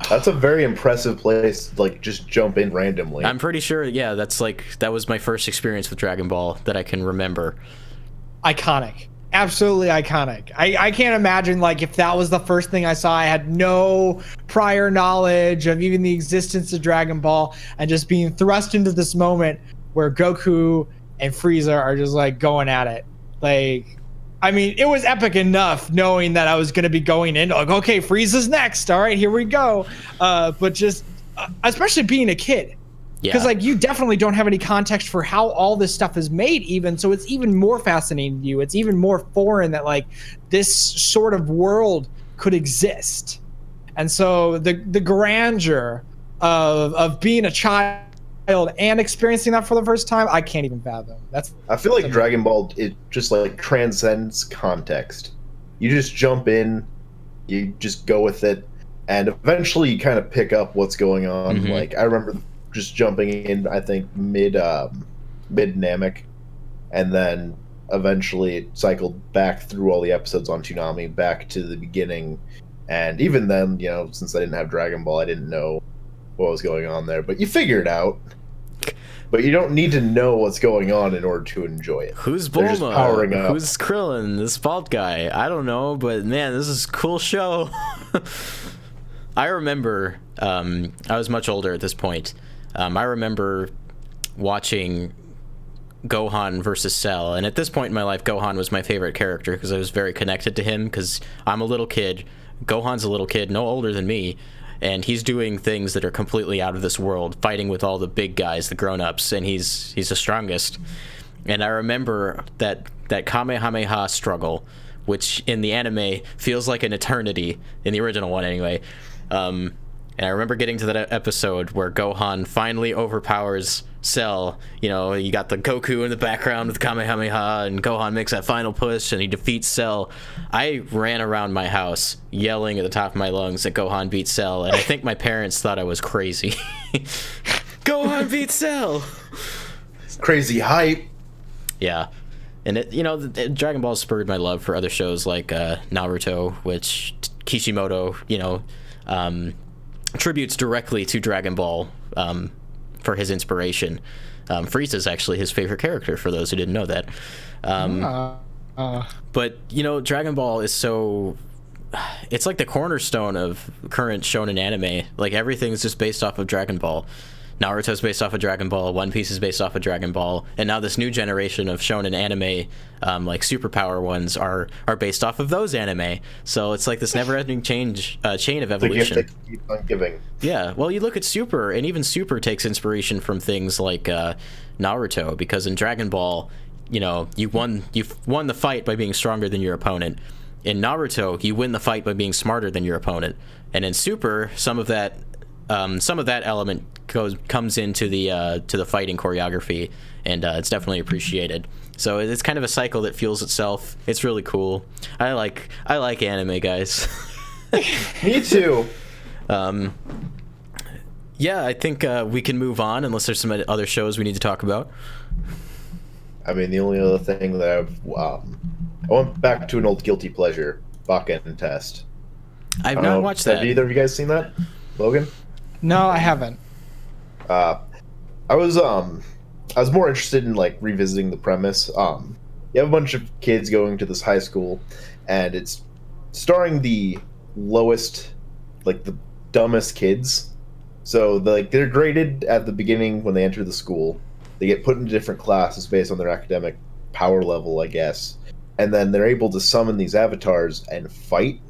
That's a very impressive place to, like, just jump in randomly. I'm pretty sure, yeah, that was my first experience with Dragon Ball that I can remember. Iconic. Absolutely iconic. I can't imagine, like, if that was the first thing I saw. I had no prior knowledge of even the existence of Dragon Ball, and just being thrust into this moment where Goku and Frieza are just, like, going at it. Like, I mean, it was epic enough knowing that I was going to be going in, like, okay, Frieza's next. All right, here we go. But just, especially being a kid. Because, like, you definitely don't have any context for how all this stuff is made even, so it's even more fascinating to you. It's even more foreign that, like, this sort of world could exist. And so the grandeur of being a child and experiencing that for the first time, I can't even fathom. I feel like Dragon Ball, it just, like, transcends context. You just jump in, you just go with it, and eventually you kind of pick up what's going on. Mm-hmm. Like, I remember just jumping in, I think, mid Namek, and then eventually it cycled back through all the episodes on Toonami back to the beginning. And even then, you know, since I didn't have Dragon Ball, I didn't know what was going on there. But you figure it out. But you don't need to know what's going on in order to enjoy it. Who's Bulma? Who's Krillin? This bald guy? I don't know, but man, this is a cool show. I remember, I was much older at this point. I remember watching Gohan versus Cell, and at this point in my life, Gohan was my favorite character because I was very connected to him because I'm a little kid. Gohan's a little kid, no older than me, and he's doing things that are completely out of this world, fighting with all the big guys, the grown-ups, and he's the strongest. And I remember that Kamehameha struggle, which in the anime feels like an eternity, in the original one anyway. And I remember getting to that episode where Gohan finally overpowers Cell. You know, you got the Goku in the background with Kamehameha, and Gohan makes that final push, and he defeats Cell. I ran around my house yelling at the top of my lungs that Gohan beat Cell, and I think my parents thought I was crazy. Gohan beat Cell! Crazy hype. Yeah. And, Dragon Ball spurred my love for other shows like Naruto, which Kishimoto, tributes directly to Dragon Ball for his inspiration. Frieza is actually his favorite character, for those who didn't know that. But, Dragon Ball is so... It's like the cornerstone of current shonen anime. Like, everything's just based off of Dragon Ball. Naruto's based off of Dragon Ball, One Piece is based off of Dragon Ball, and now this new generation of shonen anime, like superpower ones, are based off of those anime. So it's like this never-ending chain of evolution. The gift that keeps on giving. Yeah, well, you look at Super, and even Super takes inspiration from things like Naruto, because in Dragon Ball, you've won the fight by being stronger than your opponent. In Naruto, you win the fight by being smarter than your opponent, and in Super, some of that element comes into the fighting choreography, and it's definitely appreciated. So it's kind of a cycle that fuels itself. It's really cool. I like anime, guys. Me too. Yeah, I think we can move on unless there's some other shows we need to talk about. I mean, the only other thing that I went back to an old guilty pleasure, Bakken Test. I've not watched that. Have either of you guys seen that, Logan? No, I haven't. I was more interested in, like, revisiting the premise. You have a bunch of kids going to this high school, and it's starring the lowest, like, the dumbest kids. So they're graded at the beginning when they enter the school. They get put into different classes based on their academic power level, I guess. And then they're able to summon these avatars and fight,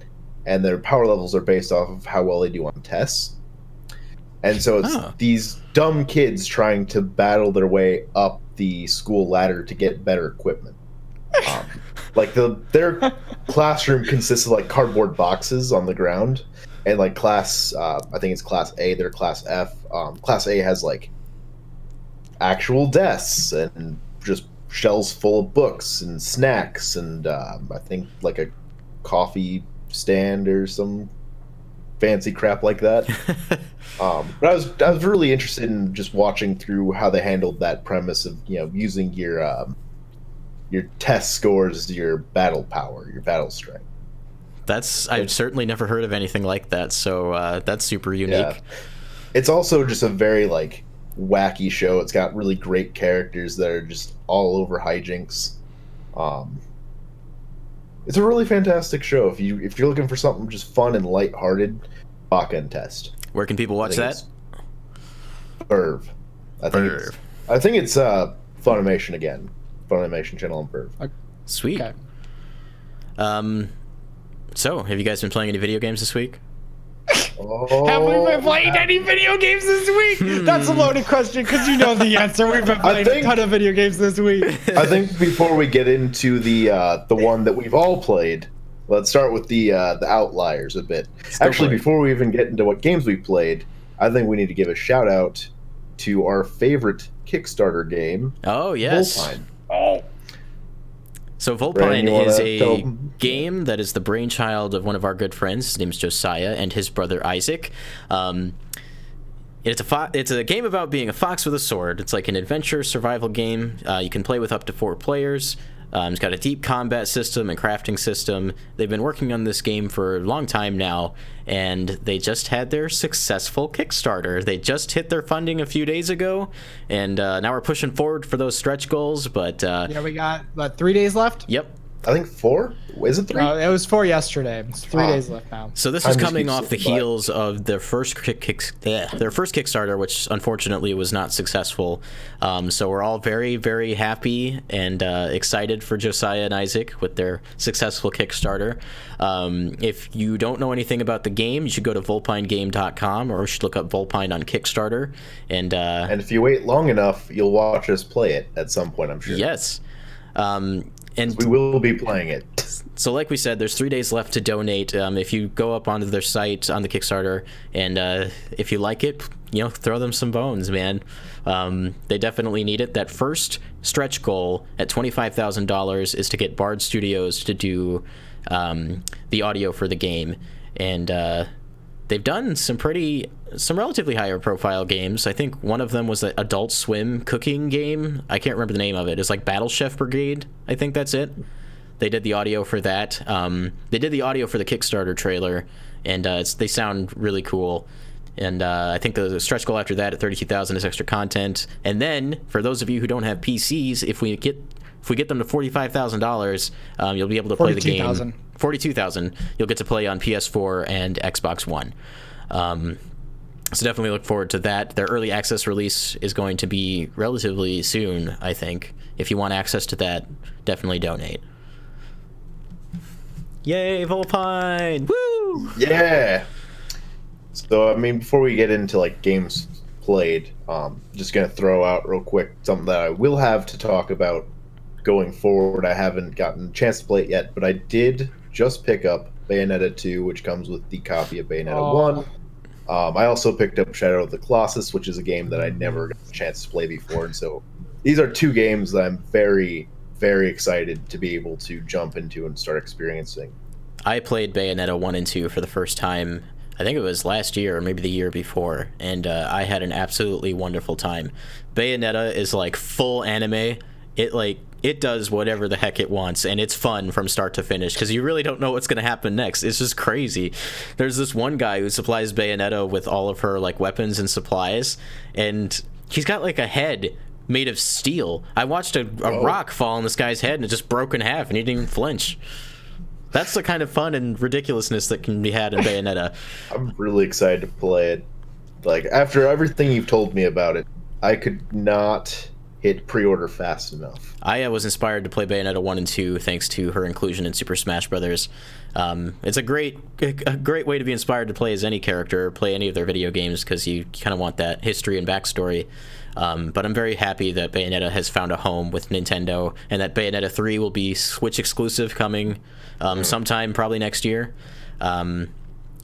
and their power levels are based off of how well they do on tests. And so it's these dumb kids trying to battle their way up the school ladder to get better equipment. Like their classroom consists of like cardboard boxes on the ground, and like class, I think it's class A, they're class F. Class A has like actual desks and just shelves full of books and snacks and I think like a coffee stand or some fancy crap like that. But I was really interested in just watching through how they handled that premise of using your test scores as your battle power, your battle strength. I've certainly never heard of anything like that, so that's super unique. Yeah. It's also just a very like wacky show. It's got really great characters that are just all over hijinks. It's a really fantastic show. If you're looking for something just fun and lighthearted, Baka and Test. Where can people watch that? Verve. I think it's Funimation again. Funimation channel on Verve. Sweet. Okay. So, have you guys been playing any video games this week? Have we been playing any video games this week? That's a loaded question because you know the answer. We've been playing a ton of video games this week. I think before we get into the one that we've all played, let's start with the outliers a bit. Actually, before we even get into what games we played, I think we need to give a shout out to our favorite Kickstarter game. Oh yes. Volpine. Oh. So Volpine is a game that is the brainchild of one of our good friends. His name's Josiah and his brother Isaac. It's a game about being a fox with a sword. It's like an adventure survival game. You can play with up to 4 players. It's got a deep combat system and crafting system. They've been working on this game for a long time now, and they just had their successful Kickstarter. They just hit their funding a few days ago, and now we're pushing forward for those stretch goals. But yeah, we got 3 days left. Yep. I think 4. Is it 3? No, it was 4 yesterday. It's 3 days left now. So this is coming off the heels of their first Kickstarter, which unfortunately was not successful. So we're all very, very happy and excited for Josiah and Isaac with their successful Kickstarter. If you don't know anything about the game, you should go to volpinegame.com or you should look up Volpine on Kickstarter. And if you wait long enough, you'll watch us play it at some point, I'm sure. Yes. And we will be playing it. So like we said, there's 3 days left to donate. If you go up onto their site on the Kickstarter, and if you like it, throw them some bones, man. They definitely need it. That first stretch goal at $25,000 is to get Bard Studios to do the audio for the game. And they've done some relatively higher profile games. I think one of them was the Adult Swim cooking game. I can't remember the name of it. It's like Battle Chef Brigade. I think that's it. They did the audio for that. They did the audio for the Kickstarter trailer, and they sound really cool. And I think the stretch goal after that at $32,000 is extra content. And then for those of you who don't have PCs, if we get them to $45,000, you'll be able to play the game. $42,000. You'll get to play on PS4 and Xbox One. So definitely look forward to that. Their early access release is going to be relatively soon, I think. If you want access to that, definitely donate. Yay, Volpine! Woo! Yeah! So, before we get into, games played, just going to throw out real quick something that I will have to talk about going forward. I haven't gotten a chance to play it yet, but I did just pick up Bayonetta 2, which comes with the copy of Bayonetta 1. I also picked up Shadow of the Colossus, which is a game that I never got a chance to play before. And so these are 2 games that I'm very, very excited to be able to jump into and start experiencing. I played Bayonetta 1 and 2 for the first time, I think it was last year or maybe the year before, and I had an absolutely wonderful time. Bayonetta is full anime. It does whatever the heck it wants, and it's fun from start to finish because you really don't know what's going to happen next. It's just crazy. There's this one guy who supplies Bayonetta with all of her weapons and supplies, and he's got a head made of steel. I watched a rock fall on this guy's head and it just broke in half, and he didn't even flinch. That's the kind of fun and ridiculousness that can be had in Bayonetta. I'm really excited to play it. After everything you've told me about it, I could not hit pre-order fast enough. I was inspired to play Bayonetta 1 and 2 thanks to her inclusion in Super Smash Brothers. It's a great way to be inspired to play as any character, play any of their video games, because you kind of want that history and backstory. But I'm very happy that Bayonetta has found a home with Nintendo, and that Bayonetta 3 will be Switch exclusive coming sometime probably next year.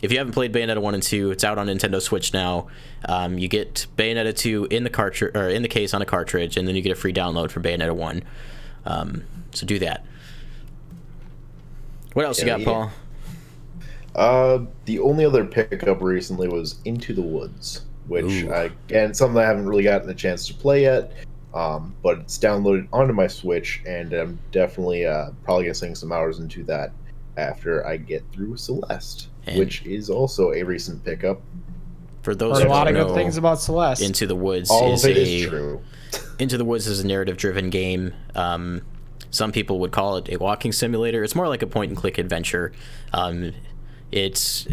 if you haven't played Bayonetta 1 and 2, it's out on Nintendo Switch now. You get Bayonetta 2 in the cartridge, or in the case on a cartridge, and then you get a free download for Bayonetta 1. So do that. What else you got, Paul? The only other pickup recently was Into the Woods, which again, something I haven't really gotten a chance to play yet. But it's downloaded onto my Switch, and I'm definitely probably gonna sink some hours into that after I get through Celeste, which is also a recent pickup. For those Heard who a lot don't of good know, things about Celeste. Into the Woods All is of it is true. Into the Woods is a narrative-driven game. Some people would call it a walking simulator. It's more like a point-and-click adventure. It's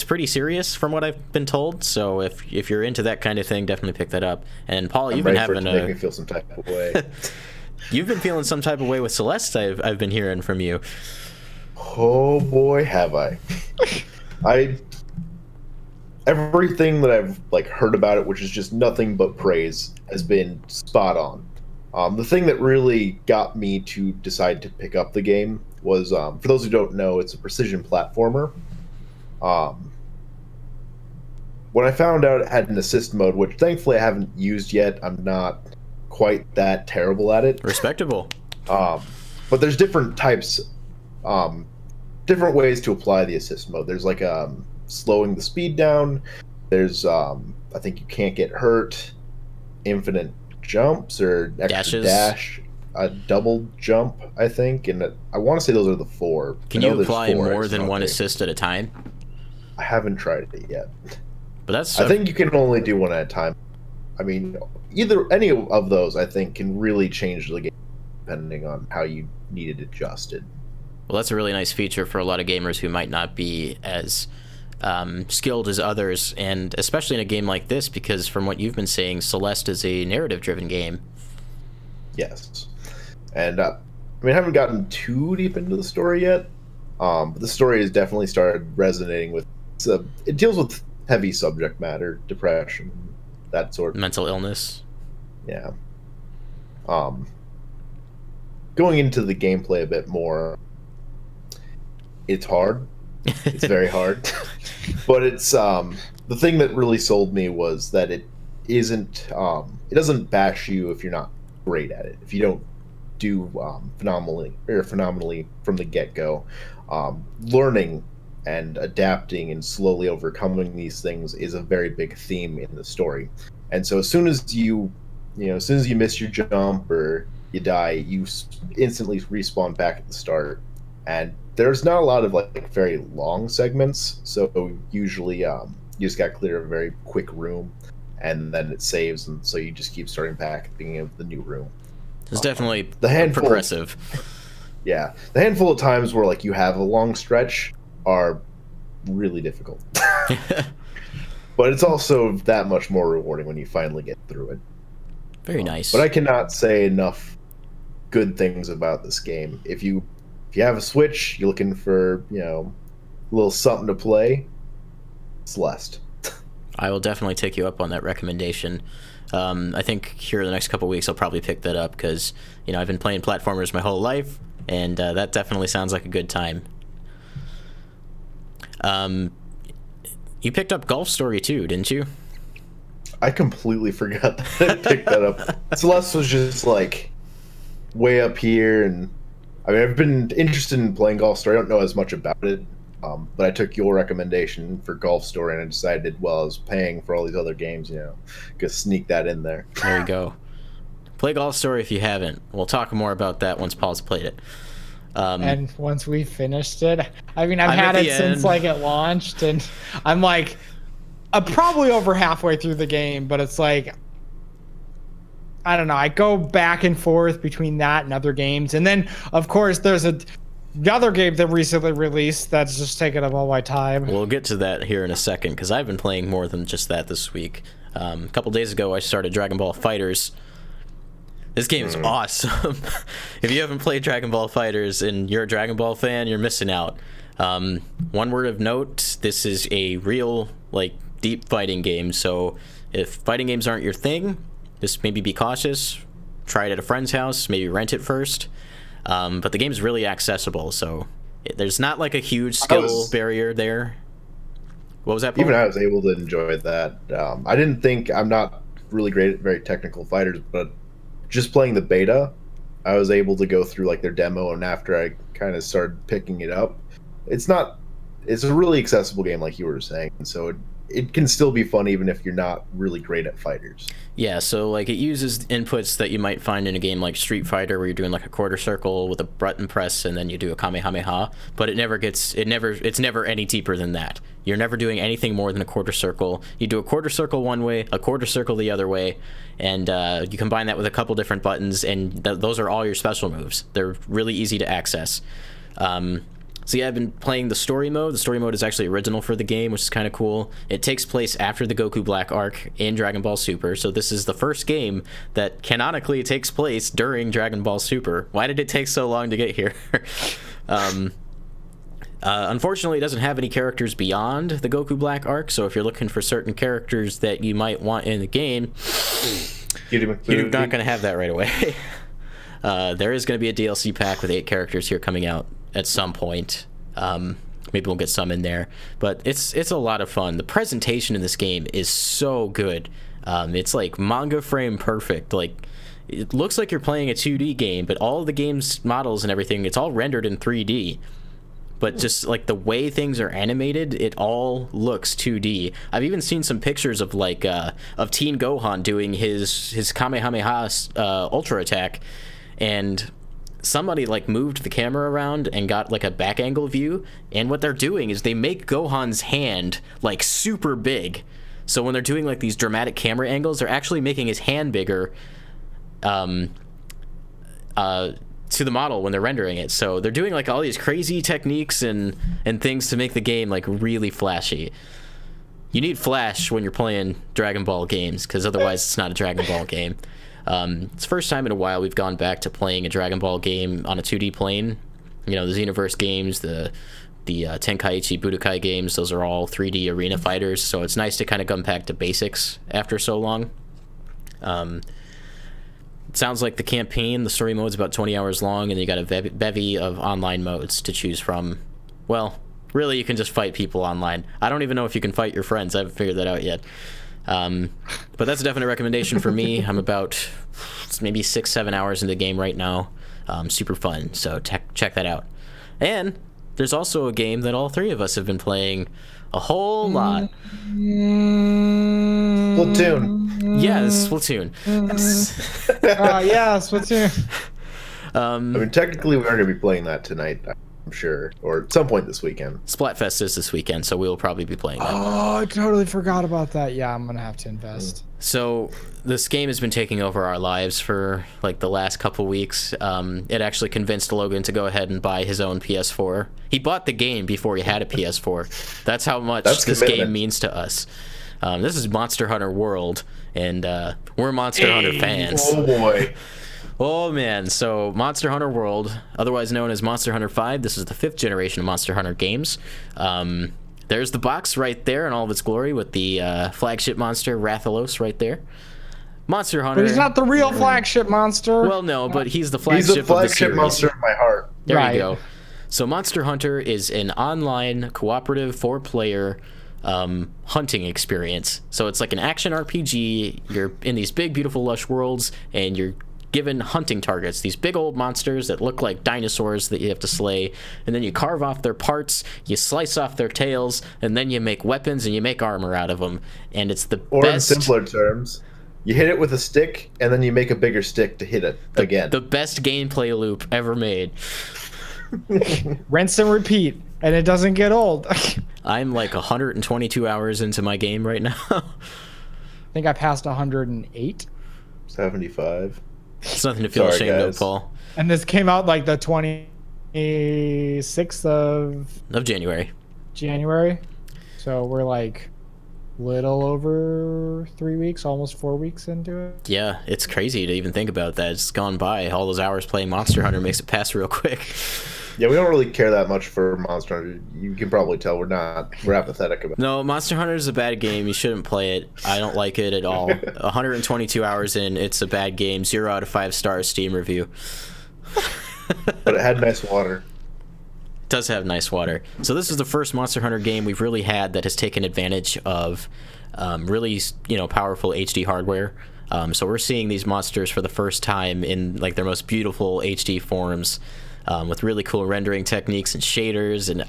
pretty serious from what I've been told. So if you're into that kind of thing, definitely pick that up. And Paul, you've been having make me feel some type of way. You've been feeling some type of way with Celeste. I've been hearing from you. Oh boy, have I! Everything that I've heard about it, which is just nothing but praise, has been spot on. The thing that really got me to decide to pick up the game was, for those who don't know, it's a precision platformer. When I found out it had an assist mode, which thankfully I haven't used yet, I'm not quite that terrible at it. Respectable. But there's different types, different ways to apply the assist mode. There's slowing the speed down. There's I think you can't get hurt, infinite jumps or extra dash, a double jump, I think, and I want to say those are the 4. Can you apply more than one assist at a time? I haven't tried it yet. But that's I think you can only do one at a time. I mean, any of those I think can really change the game depending on how you need it adjusted. Well, that's a really nice feature for a lot of gamers who might not be as skilled as others, and especially in a game like this, because from what you've been saying, Celeste is a narrative-driven game. Yes. And, I mean, I haven't gotten too deep into the story yet, but the story has definitely started resonating with... it deals with heavy subject matter, depression, that sort of... Mental illness. Yeah. Going into the gameplay a bit more, it's hard. It's very hard. But it's the thing that really sold me was that it doesn't bash you if you're not great at it. If you don't do phenomenally from the get-go. Learning and adapting and slowly overcoming these things is a very big theme in the story. And so as soon as you miss your jump or you die, you instantly respawn back at the start. And there's not a lot of very long segments, so usually you just got to clear a very quick room, and then it saves, and so you just keep starting back at the beginning of the new room. It's definitely progressive. Yeah, the handful of times where you have a long stretch are really difficult, but it's also that much more rewarding when you finally get through it. Very nice. But I cannot say enough good things about this game. If you have a Switch, you're looking for, a little something to play, Celeste. I will definitely take you up on that recommendation. I think here in the next couple of weeks I'll probably pick that up because, I've been playing platformers my whole life, and that definitely sounds like a good time. You picked up Golf Story too, didn't you? I completely forgot that I picked that up. Celeste was just way up here, and I mean, I've been interested in playing Golf Story. I don't know as much about it, but I took your recommendation for Golf Story, and I decided, well, I was paying for all these other games, could sneak that in there. There you go. Play Golf Story if you haven't. We'll talk more about that once Paul's played it. And once we finished it, I mean, I've had it since it launched, and I'm probably over halfway through the game, but it's I don't know. I go back and forth between that and other games. And then, of course, there's the other game that recently released that's just taking up all my time. We'll get to that here in a second, because I've been playing more than just that this week. A couple days ago, I started Dragon Ball FighterZ. This game is awesome. If you haven't played Dragon Ball FighterZ and you're a Dragon Ball fan, you're missing out. One word of note, this is a real, deep fighting game. So if fighting games aren't your thing, just maybe be cautious. Try it at a friend's house. Maybe rent it first. But the game is really accessible, so there's not a huge skill barrier there. What was that, Paul? Even I was able to enjoy that. I didn't think I'm not really great at very technical fighters, but just playing the beta, I was able to go through like their demo, and after I kind of started picking it up, it's a really accessible game, like you were saying. So it can still be fun even if you're not really great at fighters. Yeah, so like it uses inputs that you might find in a game like Street Fighter, where you're doing like a quarter circle with a button press and then you do a Kamehameha, but it's never any deeper than that. You're never doing anything more than a quarter circle. You do a quarter circle one way, a quarter circle the other way, and you combine that with a couple different buttons, and those are all your special moves. They're really easy to access. So yeah, I've been playing the story mode. The story mode is actually original for the game, which is kind of cool. It takes place after the Goku Black arc in Dragon Ball Super, so this is the first game that canonically takes place during Dragon Ball Super. Why did it take so long to get here? Unfortunately, it doesn't have any characters beyond the Goku Black arc, so if you're looking for certain characters that you might want in the game, you're not going to have that right away. There is going to be a DLC pack with 8 characters here coming out at some point. Maybe we'll get some in there, but it's a lot of fun. The presentation in this game is so good. It's like manga frame perfect. Like, it looks like you're playing a 2D game, but all of the game's models and everything, it's all rendered in 3D. But just like the way things are animated, it all looks 2D. I've even seen some pictures of like of Teen Gohan doing his Kamehameha ultra attack, and somebody like moved the camera around and got like a back angle view, and what they're doing is they make Gohan's hand like super big. So when they're doing like these dramatic camera angles, they're actually making his hand bigger to the model when they're rendering it. So they're doing like all these crazy techniques and things to make the game like really flashy. You need flash when you're playing Dragon Ball games, because otherwise it's not a Dragon Ball game. It's the first time in a while we've gone back to playing a Dragon Ball game on a 2D plane. You know, the Xenoverse games, the Tenkaichi Budokai games, those are all 3D arena fighters, so it's nice to kind of come back to basics after so long. It sounds like the campaign, the story mode's about 20 hours long, and you got a bevy of online modes to choose from. Well, really, you can just fight people online. I don't even know if you can fight your friends. I haven't figured that out yet. But that's a definite recommendation for me. I'm about maybe 6-7 hours into the game right now. Super fun, so check that out. And there's also a game that all 3 of us have been playing a whole lot. Splatoon. Yes, Splatoon. Yeah, Splatoon. I mean, technically, we are going to be playing that tonight, I'm sure, or at some point this weekend. Splatfest is this weekend, so we'll probably be playing that. Oh, I totally forgot about that. Yeah, I'm gonna have to invest. So this game has been taking over our lives for like the last couple weeks. It actually convinced Logan to go ahead and buy his own PS4. He bought the game before he had a PS4. That's how much this game means to us. This is Monster Hunter World, and we're Monster Hunter fans. Oh boy. Oh man, so Monster Hunter World, otherwise known as Monster Hunter 5, this is the 5th generation of Monster Hunter games. There's the box right there in all of its glory with the flagship monster, Rathalos, right there. Monster Hunter... But he's not the real flagship monster. Well, no, but he's the flagship of the series. He's the flagship monster of my heart. There you go. So Monster Hunter is an online, cooperative, 4-player hunting experience. So it's like an action RPG. You're in these big, beautiful, lush worlds, and you're given hunting targets, these big old monsters that look like dinosaurs that you have to slay, and then you carve off their parts, you slice off their tails, and then you make weapons and you make armor out of them, and it's the or best... in simpler terms, you hit it with a stick, and then you make a bigger stick to hit it again. The best gameplay loop ever made. Rinse and repeat, and it doesn't get old. I'm like 122 hours into my game right now. I think I passed 108. 75. It's nothing to feel ashamed of, Paul. And this came out like the 26th of January. So we're like little over 3 weeks, almost 4 weeks into it. Yeah, it's crazy to even think about that. It's gone by. All those hours playing Monster Hunter makes it pass real quick. Yeah, we don't really care that much for Monster Hunter. You can probably tell we're apathetic about it. No, Monster Hunter is a bad game. You shouldn't play it. I don't like it at all. 122 hours in, it's a bad game. 0 out of 5 stars Steam review. But it had nice water. does have nice water. So this is the first Monster Hunter game we've really had that has taken advantage of really, powerful HD hardware. So we're seeing these monsters for the first time in like their most beautiful HD forms, with really cool rendering techniques and shaders and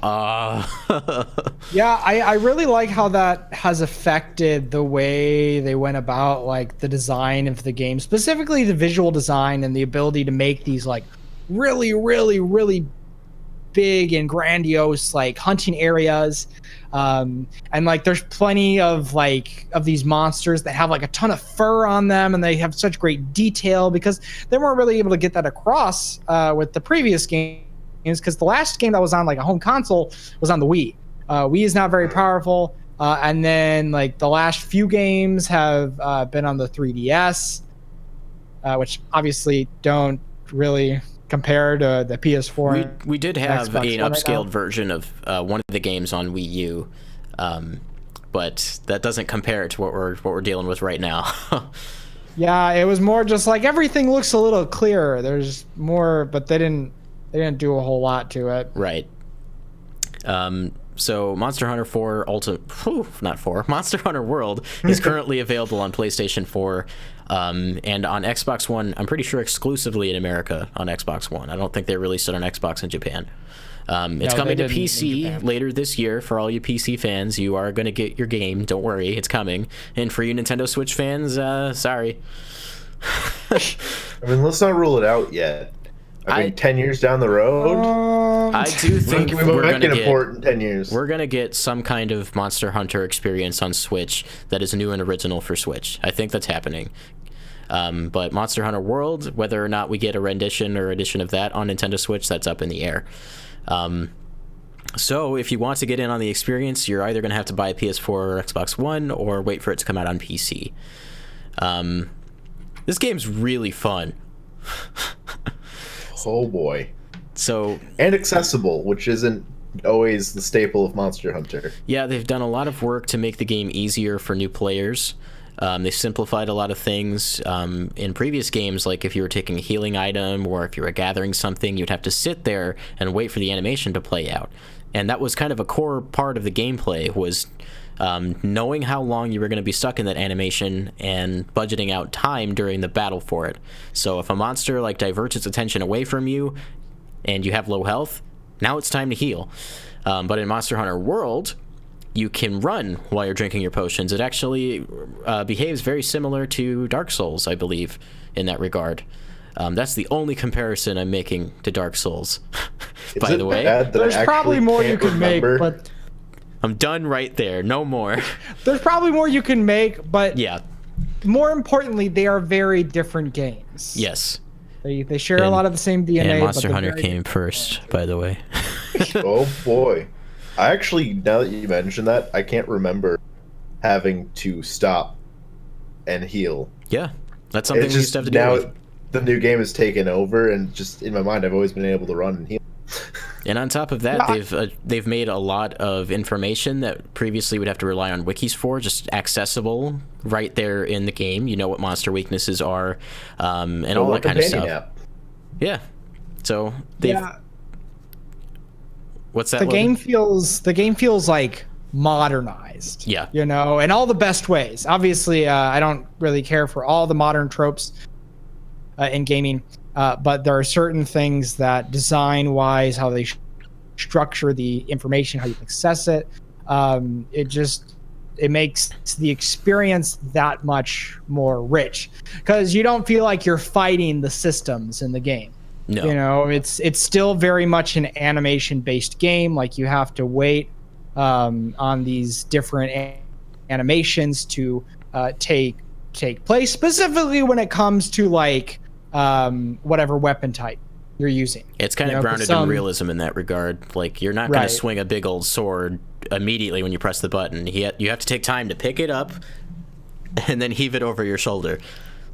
Yeah, I really like how that has affected the way they went about like the design of the game, specifically the visual design and the ability to make these like really, really, really big and grandiose like hunting areas. And like there's plenty of these monsters that have like a ton of fur on them, and they have such great detail because they weren't really able to get that across with the previous games, because the last game that was on like a home console was on the Wii. Wii is not very powerful, and then like the last few games have been on the 3DS, which obviously don't really compare to the PS4. We did have an upscaled right version of one of the games on Wii U, but that doesn't compare to what we're dealing with right now. Yeah, it was more just like everything looks a little clearer. There's more, but they didn't do a whole lot to it. Right. So Monster Hunter 4 Monster Hunter World is currently available on PlayStation 4, and on Xbox One. I'm pretty sure exclusively in America on Xbox One. I don't think they released it on Xbox in Japan. It's coming to PC later this year. For all you PC fans, you are going to get your game. Don't worry, it's coming. And for you Nintendo Switch fans, sorry. I mean, let's not rule it out yet. I mean, 10 years down the road, I do think we're going to get 10 years. We're going to get some kind of Monster Hunter experience on Switch that is new and original for Switch. I think that's happening. But Monster Hunter World, whether or not we get a rendition or edition of that on Nintendo Switch, that's up in the air. So if you want to get in on the experience, you're either going to have to buy a PS4 or Xbox One or wait for it to come out on PC. This game's really fun. Oh boy. So, and accessible, which isn't always the staple of Monster Hunter. Yeah, they've done a lot of work to make the game easier for new players. They simplified a lot of things. In previous games, like if you were taking a healing item or if you were gathering something, you'd have to sit there and wait for the animation to play out. And that was kind of a core part of the gameplay, was knowing how long you were going to be stuck in that animation and budgeting out time during the battle for it. So if a monster like diverts its attention away from you and you have low health, now it's time to heal. But in Monster Hunter World, you can run while you're drinking your potions. It actually behaves very similar to Dark Souls, I believe, in that regard. That's the only comparison I'm making to Dark Souls. By the way, there's probably more you could make, but I'm done right there. No more. There's probably more you can make, but yeah. More importantly, they are very different games. Yes. They share a lot of the same DNA. And Monster Hunter came first, by the way. Oh boy. I actually, now that you mentioned that, I can't remember having to stop and heal. Yeah, that's something we used to have to do. Now the new game has taken over, and just in my mind, I've always been able to run and heal. And on top of that, they've made a lot of information that previously would have to rely on wikis for, just accessible right there in the game. You know what monster weaknesses are, and all that kind of stuff. App. Yeah. So they've. Yeah. What's that? The game feels like modernized. Yeah. You know, in all the best ways. Obviously, I don't really care for all the modern tropes in gaming. But there are certain things that design-wise, how they structure the information, how you access it, it makes the experience that much more rich, because you don't feel like you're fighting the systems in the game. No. You know, it's still very much an animation-based game. Like, you have to wait on these different animations to take place, specifically when it comes to like whatever weapon type you're using. It's kind of grounded in realism in that regard. Like, you're not going to swing a big old sword immediately when you press the button. You have to take time to pick it up and then heave it over your shoulder.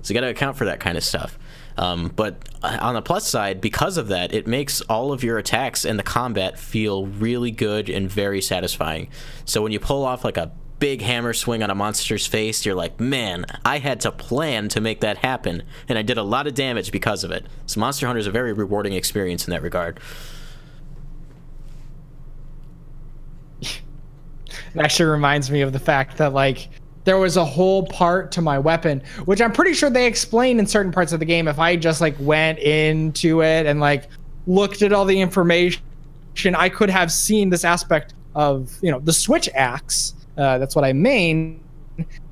So you got to account for that kind of stuff. But on the plus side, because of that, it makes all of your attacks and the combat feel really good and very satisfying. So when you pull off like a big hammer swing on a monster's face, you're like, man, I had to plan to make that happen, and I did a lot of damage because of it. So Monster Hunter is a very rewarding experience in that regard. It actually reminds me of the fact that like there was a whole part to my weapon, which I'm pretty sure they explain in certain parts of the game. If I just like went into it and like looked at all the information, I could have seen this aspect of, you know, the switch axe. That's what I main.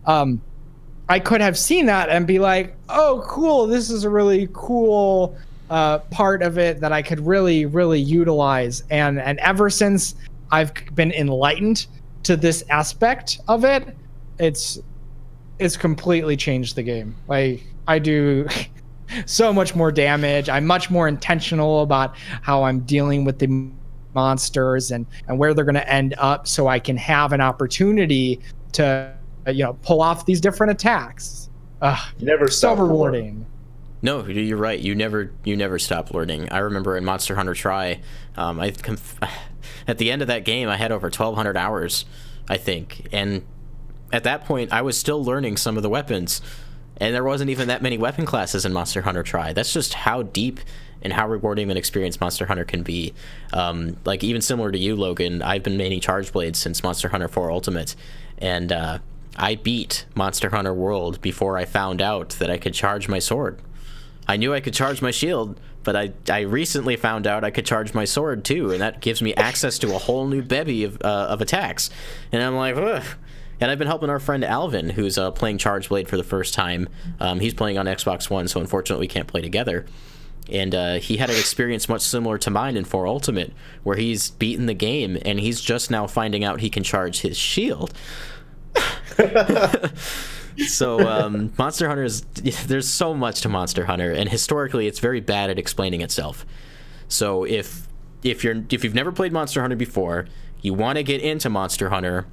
I could have seen that and be like, oh, cool. This is a really cool part of it that I could really, really utilize. And ever since I've been enlightened to this aspect of it, it's completely changed the game. Like, I do so much more damage. I'm much more intentional about how I'm dealing with the monsters and where they're going to end up, so I can have an opportunity to, you know, pull off these different attacks. Never so stop rewarding. No, you're right. You never stop learning. I remember in Monster Hunter Tri, at the end of that game, I had over 1,200 hours, I think, and at that point, I was still learning some of the weapons, and there wasn't even that many weapon classes in Monster Hunter Tri. That's just how deep and how rewarding an experience Monster Hunter can be. Like, even similar to you, Logan, I've been maining Charge Blades since Monster Hunter 4 Ultimate, and I beat Monster Hunter World before I found out that I could charge my sword. I knew I could charge my shield, but I recently found out I could charge my sword too, and that gives me access to a whole new bevy of attacks. And I'm like, ugh. And I've been helping our friend Alvin, who's playing Charge Blade for the first time. He's playing on Xbox One, so unfortunately we can't play together. And he had an experience much similar to mine in 4 Ultimate, where he's beaten the game, and he's just now finding out he can charge his shield. So Monster Hunter there's so much to Monster Hunter, and historically it's very bad at explaining itself. So if you've never played Monster Hunter before, you want to get into Monster Hunter,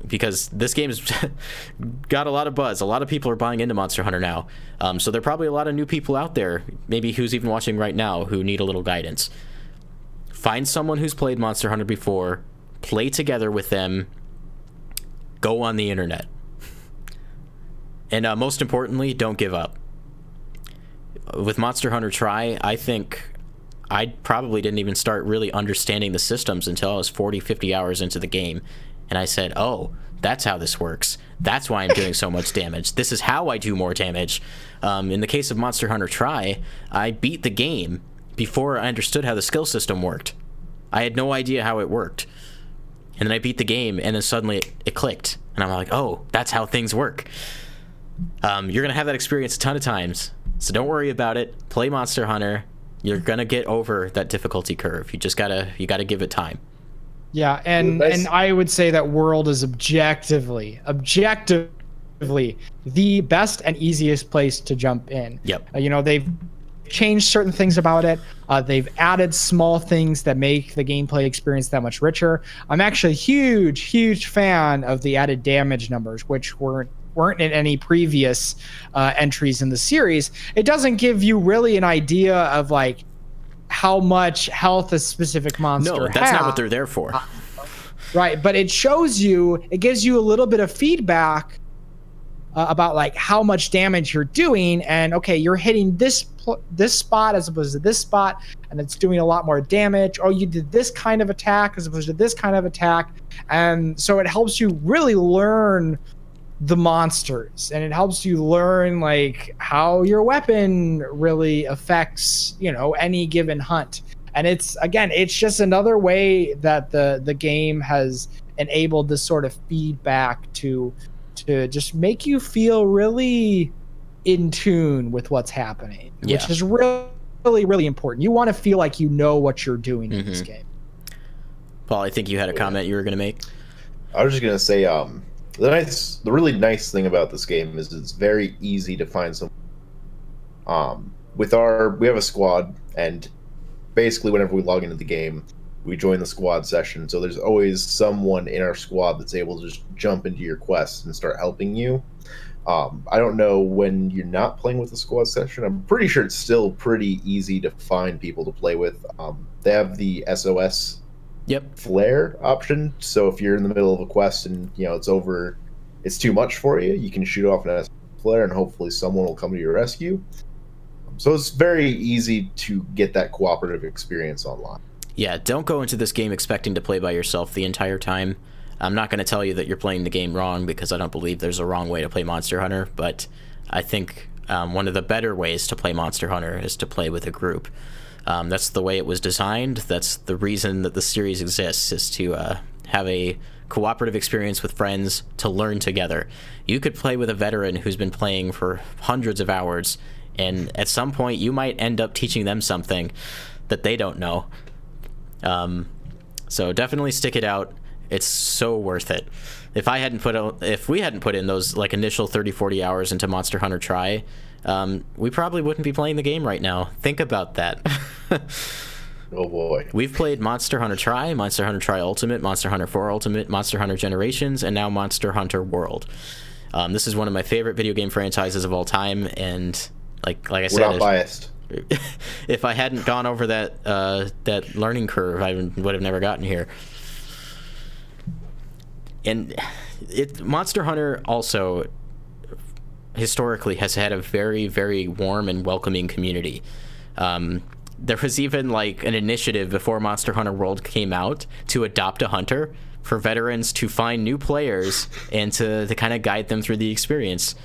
because this game's got a lot of buzz. A lot of people are buying into Monster Hunter now. So there are probably a lot of new people out there, maybe who's even watching right now, who need a little guidance. Find someone who's played Monster Hunter before, play together with them, go on the internet. And most importantly, don't give up. With Monster Hunter Tri, I think I probably didn't even start really understanding the systems until I was 40, 50 hours into the game. And I said, oh, that's how this works. That's why I'm doing so much damage. This is how I do more damage. In the case of Monster Hunter Tri, I beat the game before I understood how the skill system worked. I had no idea how it worked. And then I beat the game, and then suddenly it clicked. And I'm like, oh, that's how things work. You're going to have that experience a ton of times. So don't worry about it. Play Monster Hunter. You're going to get over that difficulty curve. You gotta give it time. Yeah, and I would say that World is objectively the best and easiest place to jump in. Yep. You know, they've changed certain things about it. They've added small things that make the gameplay experience that much richer. I'm actually a huge fan of the added damage numbers, which weren't in any previous entries in the series. It doesn't give you really an idea of like how much health a specific monster has. No, that's not what they're there for. Right, but it gives you a little bit of feedback about like how much damage you're doing, and okay, you're hitting this spot as opposed to this spot, and it's doing a lot more damage. Or you did this kind of attack as opposed to this kind of attack, and so it helps you really learn the monsters, and it helps you learn like how your weapon really affects, you know, any given hunt. And it's just another way that the game has enabled this sort of feedback to just make you feel really in tune with what's happening, which is really important. You want to feel like you know what you're doing in this game. Paul, I think you had a comment you were going to make. I was just going to say, the really nice thing about this game is it's very easy to find some. We have a squad, and basically whenever we log into the game, we join the squad session. So there's always someone in our squad that's able to just jump into your quest and start helping you. I don't know when you're not playing with the squad session. I'm pretty sure it's still pretty easy to find people to play with. They have the SOS flare option. So if you're in the middle of a quest and it's too much for you, you can shoot off an SOS flare and hopefully someone will come to your rescue. So it's very easy to get that cooperative experience online. Yeah, don't go into this game expecting to play by yourself the entire time. I'm not going to tell you that you're playing the game wrong, because I don't believe there's a wrong way to play Monster Hunter, but I think one of the better ways to play Monster Hunter is to play with a group. That's the way it was designed. That's the reason that the series exists, is to have a cooperative experience with friends, to learn together. You could play with a veteran who's been playing for hundreds of hours, and at some point you might end up teaching them something that they don't know. So definitely stick it out. It's so worth it. If we hadn't put in those like initial 30-40 hours into Monster Hunter Tri, we probably wouldn't be playing the game right now. Think about that. Oh boy. We've played Monster Hunter Tri, Monster Hunter Tri Ultimate, Monster Hunter 4 Ultimate, Monster Hunter Generations, and now Monster Hunter World. This is one of my favorite video game franchises of all time, and like I said, we're not biased. If I hadn't gone over that learning curve, I would have never gotten here. And Monster Hunter also historically has had a very, very warm and welcoming community. There was even like an initiative before Monster Hunter World came out to adopt a hunter for veterans to find new players and to kind of guide them through the experience.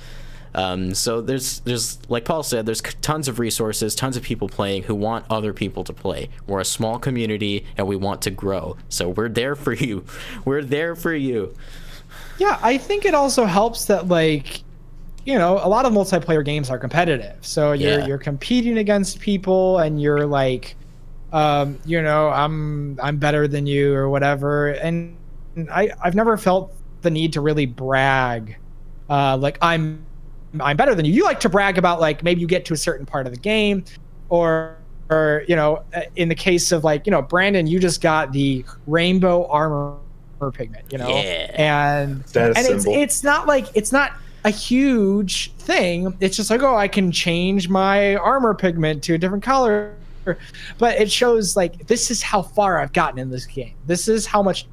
So there's like Paul said, there's tons of resources, tons of people playing who want other people to play. We're a small community and we want to grow. So we're there for you. We're there for you. Yeah, I think it also helps that, like, you know, a lot of multiplayer games are competitive. So you're competing against people and you're like, you know, I'm better than you or whatever. And I've never felt the need to really brag, like I'm better than you. You like to brag about, like, maybe you get to a certain part of the game, or you know, in the case of, like, you know, Brandon, you just got the rainbow armor pigment, you know, and it's not like, it's not a huge thing. It's just like, oh, I can change my armor pigment to a different color, but it shows like, this is how far I've gotten in this game. This is how much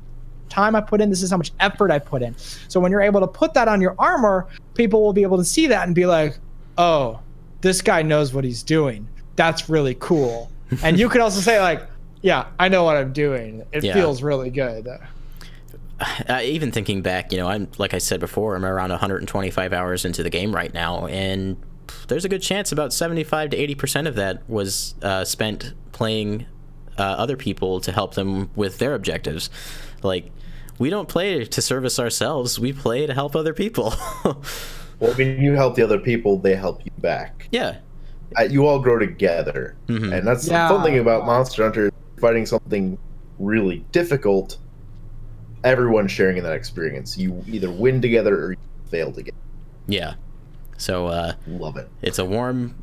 time I put in. This is how much effort I put in. So when you're able to put that on your armor, people will be able to see that and be like, oh, this guy knows what he's doing. That's really cool. And you could also say, like, yeah, I know what I'm doing. It feels really good. Even thinking back, you know, I'm, like I said before, I'm around 125 hours into the game right now, and there's a good chance about 75 to 80% of that was spent playing other people to help them with their objectives. Like, we don't play to service ourselves, we play to help other people. Well, when you help the other people, they help you back. Yeah. You all grow together. Mm-hmm. And that's the fun thing about Monster Hunter, fighting something really difficult. Everyone's sharing in that experience. You either win together or you fail together. Yeah. So love it. It's a warm,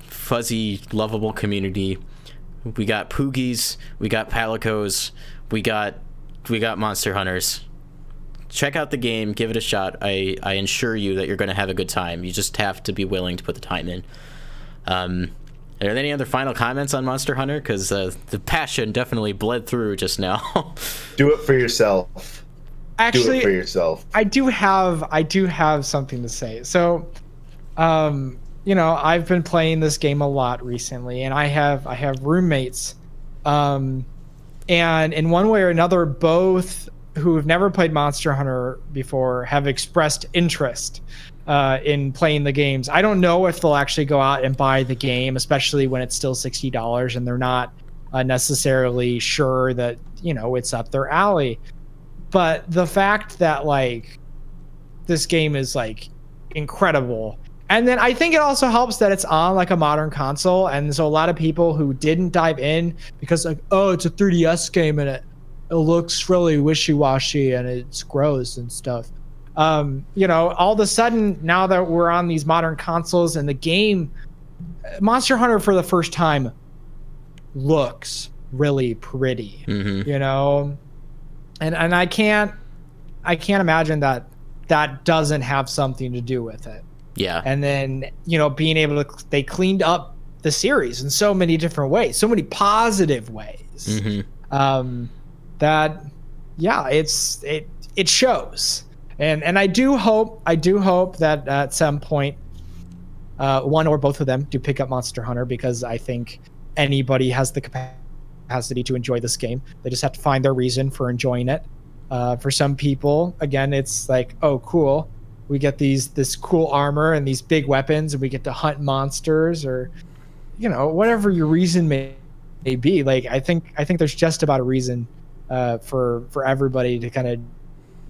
fuzzy, lovable community. We got Poogies, we got Palicos, we got Monster Hunters. Check out the game, give it a shot. I ensure you that you're going to have a good time. You just have to be willing to put the time in. Are there any other final comments on Monster Hunter? Because the passion definitely bled through just now. Do it for yourself. Actually, do it for yourself. I do have something to say. So, you know, I've been playing this game a lot recently, and I have roommates, and in one way or another, both who have never played Monster Hunter before have expressed interest in playing the games. I don't know if they'll actually go out and buy the game, especially when it's still $60 and they're not necessarily sure that, you know, it's up their alley. But the fact that, like, this game is, like, incredible. And then I think it also helps that it's on, like, a modern console. And so a lot of people who didn't dive in because, like, oh, it's a 3DS game and it looks really wishy-washy and it's gross and stuff. You know, all of a sudden, now that we're on these modern consoles and the game, Monster Hunter for the first time looks really pretty, you know? And I can't imagine that doesn't have something to do with it. Yeah. And then, you know, being able to, they cleaned up the series in so many different ways, so many positive ways. That, yeah, it shows. And I do hope that at some point, one or both of them do pick up Monster Hunter, because I think anybody has the capacity to enjoy this game. They just have to find their reason for enjoying it. For some people, again, it's like, oh, cool. We get this cool armor and these big weapons, and we get to hunt monsters, or whatever your reason may be. Like I think there's just about a reason for everybody to kind of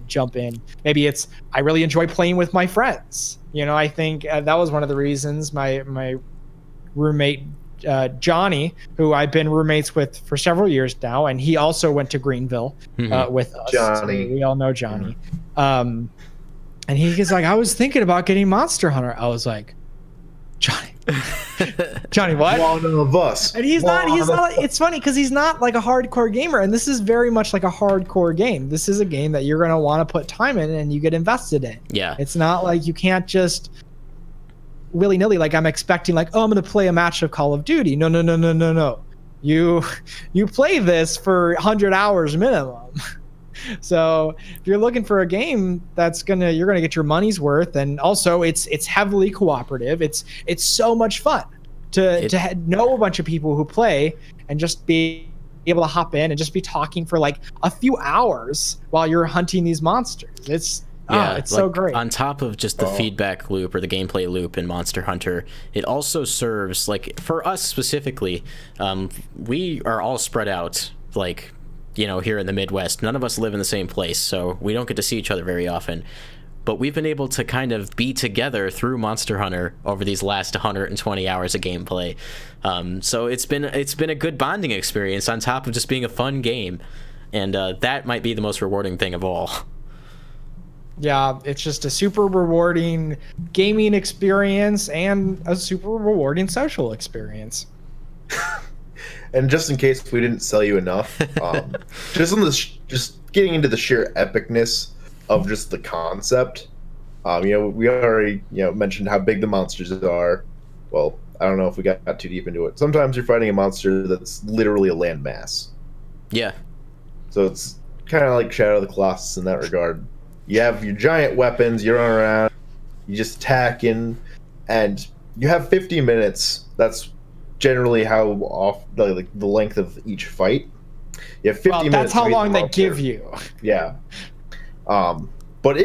jump in. Maybe it's I really enjoy playing with my friends. I think that was one of the reasons my roommate Johnny, who I've been roommates with for several years now, and he also went to Greenville with us. Johnny, so we all know Johnny. And he's like, I was thinking about getting Monster Hunter. I was like, Johnny, what? One of us. And he's not. It's funny because he's not like a hardcore gamer, and this is very much like a hardcore game. This is a game that you're gonna want to put time in, and you get invested in. Yeah. It's not like you can't just willy-nilly. Like I'm expecting, like, oh, I'm gonna play a match of Call of Duty. No. You play this for 100 hours minimum. So if you're looking for a game you're gonna get your money's worth, and also it's heavily cooperative. It's so much fun to know a bunch of people who play and just be able to hop in and just be talking for like a few hours while you're hunting these monsters. It's so great. On top of just the feedback loop or the gameplay loop in Monster Hunter, it also serves, like, for us specifically, we are all spread out, like, here in the Midwest. None of us live in the same place, so we don't get to see each other very often. But we've been able to kind of be together through Monster Hunter over these last 120 hours of gameplay. So it's been a good bonding experience on top of just being a fun game, and that might be the most rewarding thing of all. Yeah, it's just a super rewarding gaming experience and a super rewarding social experience. And just in case we didn't sell you enough, just getting into the sheer epicness of just the concept. We already mentioned how big the monsters are. Well, I don't know if we got too deep into it. Sometimes you're fighting a monster that's literally a landmass. Yeah. So it's kind of like Shadow of the Colossus in that regard. You have your giant weapons, you run around, you just attacking, and you have 50 minutes. That's generally how off the length of each fight. You have 50 minutes. That's how long they give you. Yeah. But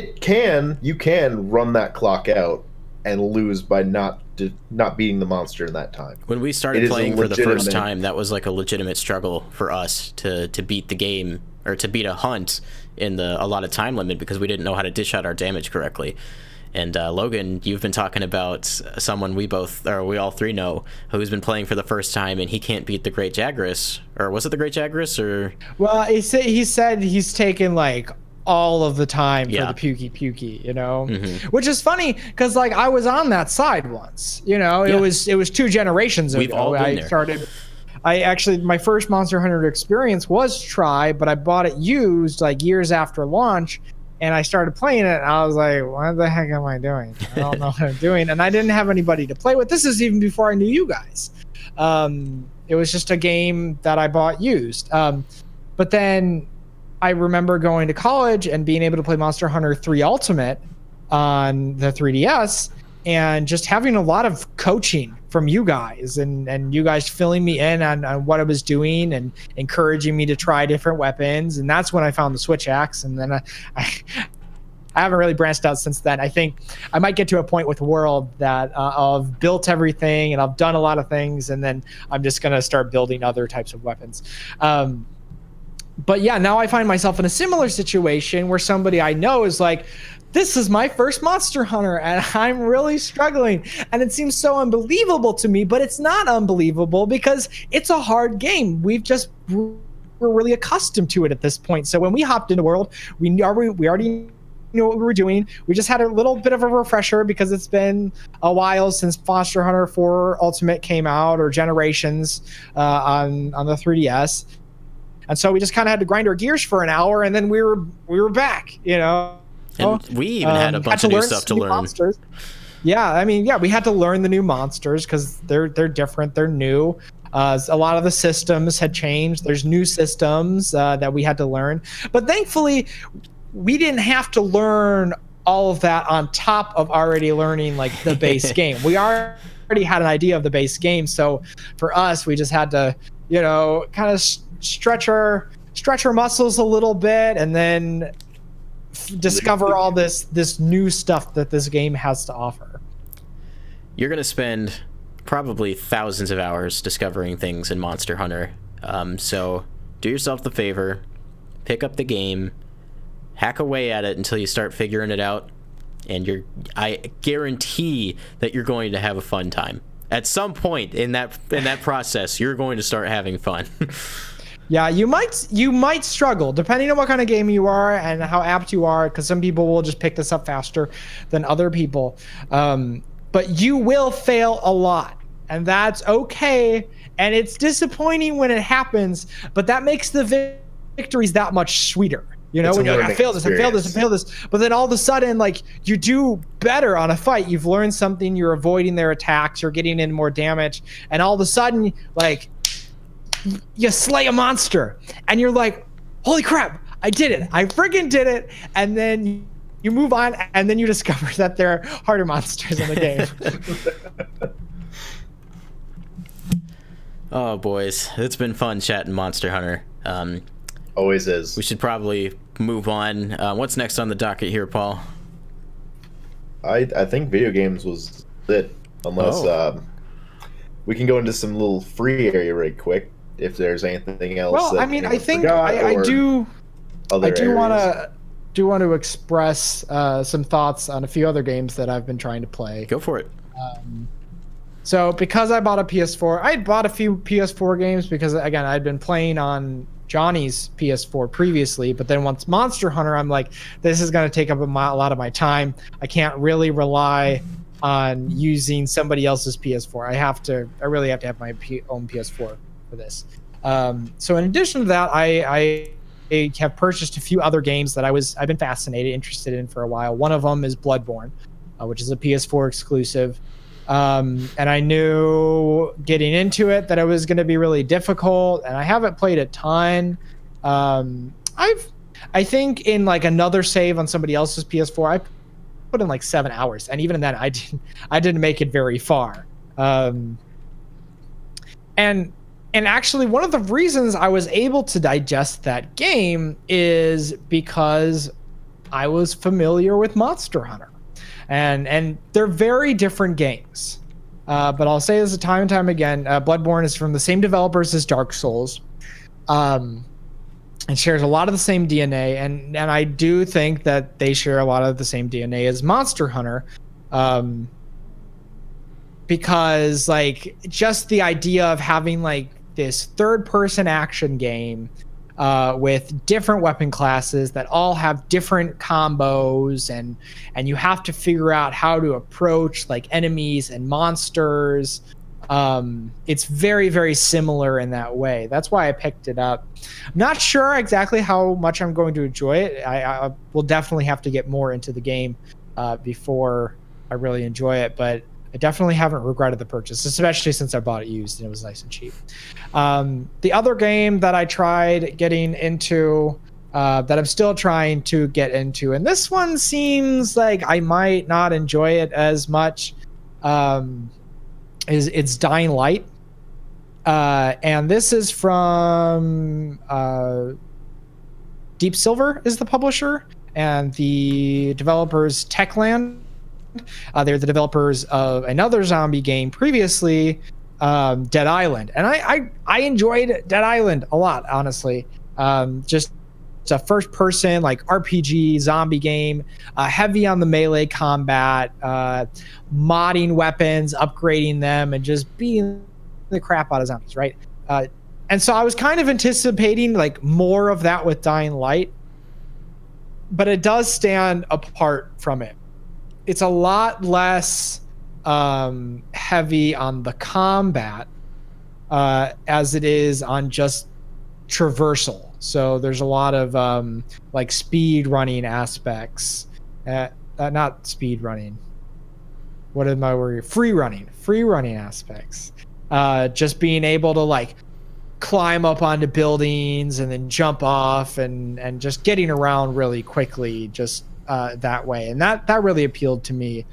you can run that clock out and lose by not beating the monster in that time. When we started playing for the first time, that was like a legitimate struggle for us to beat the game, or to beat a hunt in a lot of time limit, because we didn't know how to dish out our damage correctly. And Logan, you've been talking about someone we all three know, who's been playing for the first time, and he can't beat the Great Jagras. Or was it the Great Jagras? Or well, he said he's taken like all of the time for the Pukey, which is funny because like I was on that side once. It was 2 generations ago. We've all been there. I actually, my first Monster Hunter experience was Tri, but I bought it used like years after launch. And I started playing it, and I was like, what the heck am I doing? I don't know what I'm doing. And I didn't have anybody to play with. This is even before I knew you guys. It was just a game that I bought used. But then I remember going to college and being able to play Monster Hunter 3 Ultimate on the 3DS, and just having a lot of coaching from you guys, and you guys filling me in on what I was doing and encouraging me to try different weapons. And that's when I found the Switch Axe. And then I haven't really branched out since then. I think I might get to a point with World that I've built everything and I've done a lot of things, and then I'm just going to start building other types of weapons. But yeah, now I find myself in a similar situation where somebody I know is like, this is my first Monster Hunter, and I'm really struggling. And it seems so unbelievable to me, but it's not unbelievable because it's a hard game. We're really accustomed to it at this point. So when we hopped into World, we already knew what we were doing. We just had a little bit of a refresher because it's been a while since Monster Hunter 4 Ultimate came out, or Generations on the 3DS. And so we just kind of had to grind our gears for an hour, and then we were back, And we even had a bunch of new stuff to learn. Monsters. Yeah, we had to learn the new monsters because they're different, they're new. A lot of the systems had changed. There's new systems that we had to learn. But thankfully, we didn't have to learn all of that on top of already learning like the base game. We already had an idea of the base game. So for us, we just had to, kind of stretch our stretch our muscles a little bit, and then discover all this new stuff that this game has to offer. You're gonna spend probably thousands of hours discovering things in Monster Hunter. So do yourself the favor, pick up the game, hack away at it until you start figuring it out, and I guarantee that you're going to have a fun time. At some point in that process, you're going to start having fun. Yeah, you might struggle depending on what kind of game you are and how apt you are, because some people will just pick this up faster than other people. But you will fail a lot, and that's okay. And it's disappointing when it happens, but that makes the victories that much sweeter. You know, when you're like, I failed this. But then all of a sudden, like, you do better on a fight. You've learned something. You're avoiding their attacks. You're getting in more damage. And all of a sudden, like, you slay a monster. And you're like, holy crap, I did it. I friggin' did it. And then you move on, and then you discover that there are harder monsters in the game. Oh, boys. It's been fun chatting Monster Hunter. Always is. We should probably move on. What's next on the docket here, Paul? I think video games was it. Unless we can go into some little free area right quick if there's anything else. Well, I mean, I think I do want to express some thoughts on a few other games that I've been trying to play. Go for it. So because I bought a PS4, I had bought a few PS4 games because, again, I'd been playing on Johnny's PS4 previously, but then once Monster Hunter, I'm like, this is going to take up a lot of my time. I can't really rely on using somebody else's PS4. I really have to have my own PS4 for this. So in addition to that, I have purchased a few other games that I've been interested in for a while. One of them is Bloodborne, which is a PS4 exclusive. And I knew getting into it that it was going to be really difficult, and I haven't played a ton. I think in like another save on somebody else's PS4, I put in like 7 hours, and even in that, I didn't make it very far. And actually, one of the reasons I was able to digest that game is because I was familiar with Monster Hunter. And they're very different games. But I'll say this time and time again, Bloodborne is from the same developers as Dark Souls. And shares a lot of the same DNA. And I do think that they share a lot of the same DNA as Monster Hunter. Because, like, just the idea of having, like, this third-person action game with different weapon classes that all have different combos, and you have to figure out how to approach like enemies and monsters. It's very, very similar in that way. That's why I picked it up. I'm not sure exactly how much I'm going to enjoy it. I will definitely have to get more into the game before I really enjoy it, but I definitely haven't regretted the purchase, especially since I bought it used and it was nice and cheap. The other game that I tried getting into, that I'm still trying to get into, and this one seems like I might not enjoy it as much, it's Dying Light. And this is from Deep Silver is the publisher, and the developers Techland. They're the developers of another zombie game previously, Dead Island, and I enjoyed Dead Island a lot, honestly. Just it's a first-person like RPG zombie game, heavy on the melee combat, modding weapons, upgrading them, and just beating the crap out of zombies, right? And so I was kind of anticipating like more of that with Dying Light, but it does stand apart from it. It's a lot less heavy on the combat as it is on just traversal. So there's a lot of like speed running aspects. Not speed running. What am I worried? Free running aspects. Just being able to like climb up onto buildings and then jump off and just getting around really quickly. Just that way, and that really appealed to me,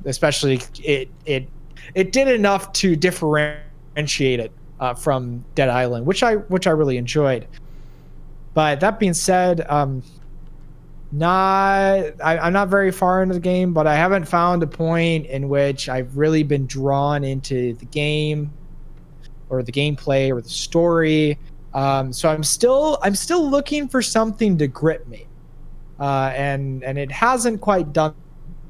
especially it did enough to differentiate it from Dead Island, which I really enjoyed. But that being said, I'm not very far into the game, but I haven't found a point in which I've really been drawn into the game or the gameplay or the story. So I'm still looking for something to grip me, and it hasn't quite done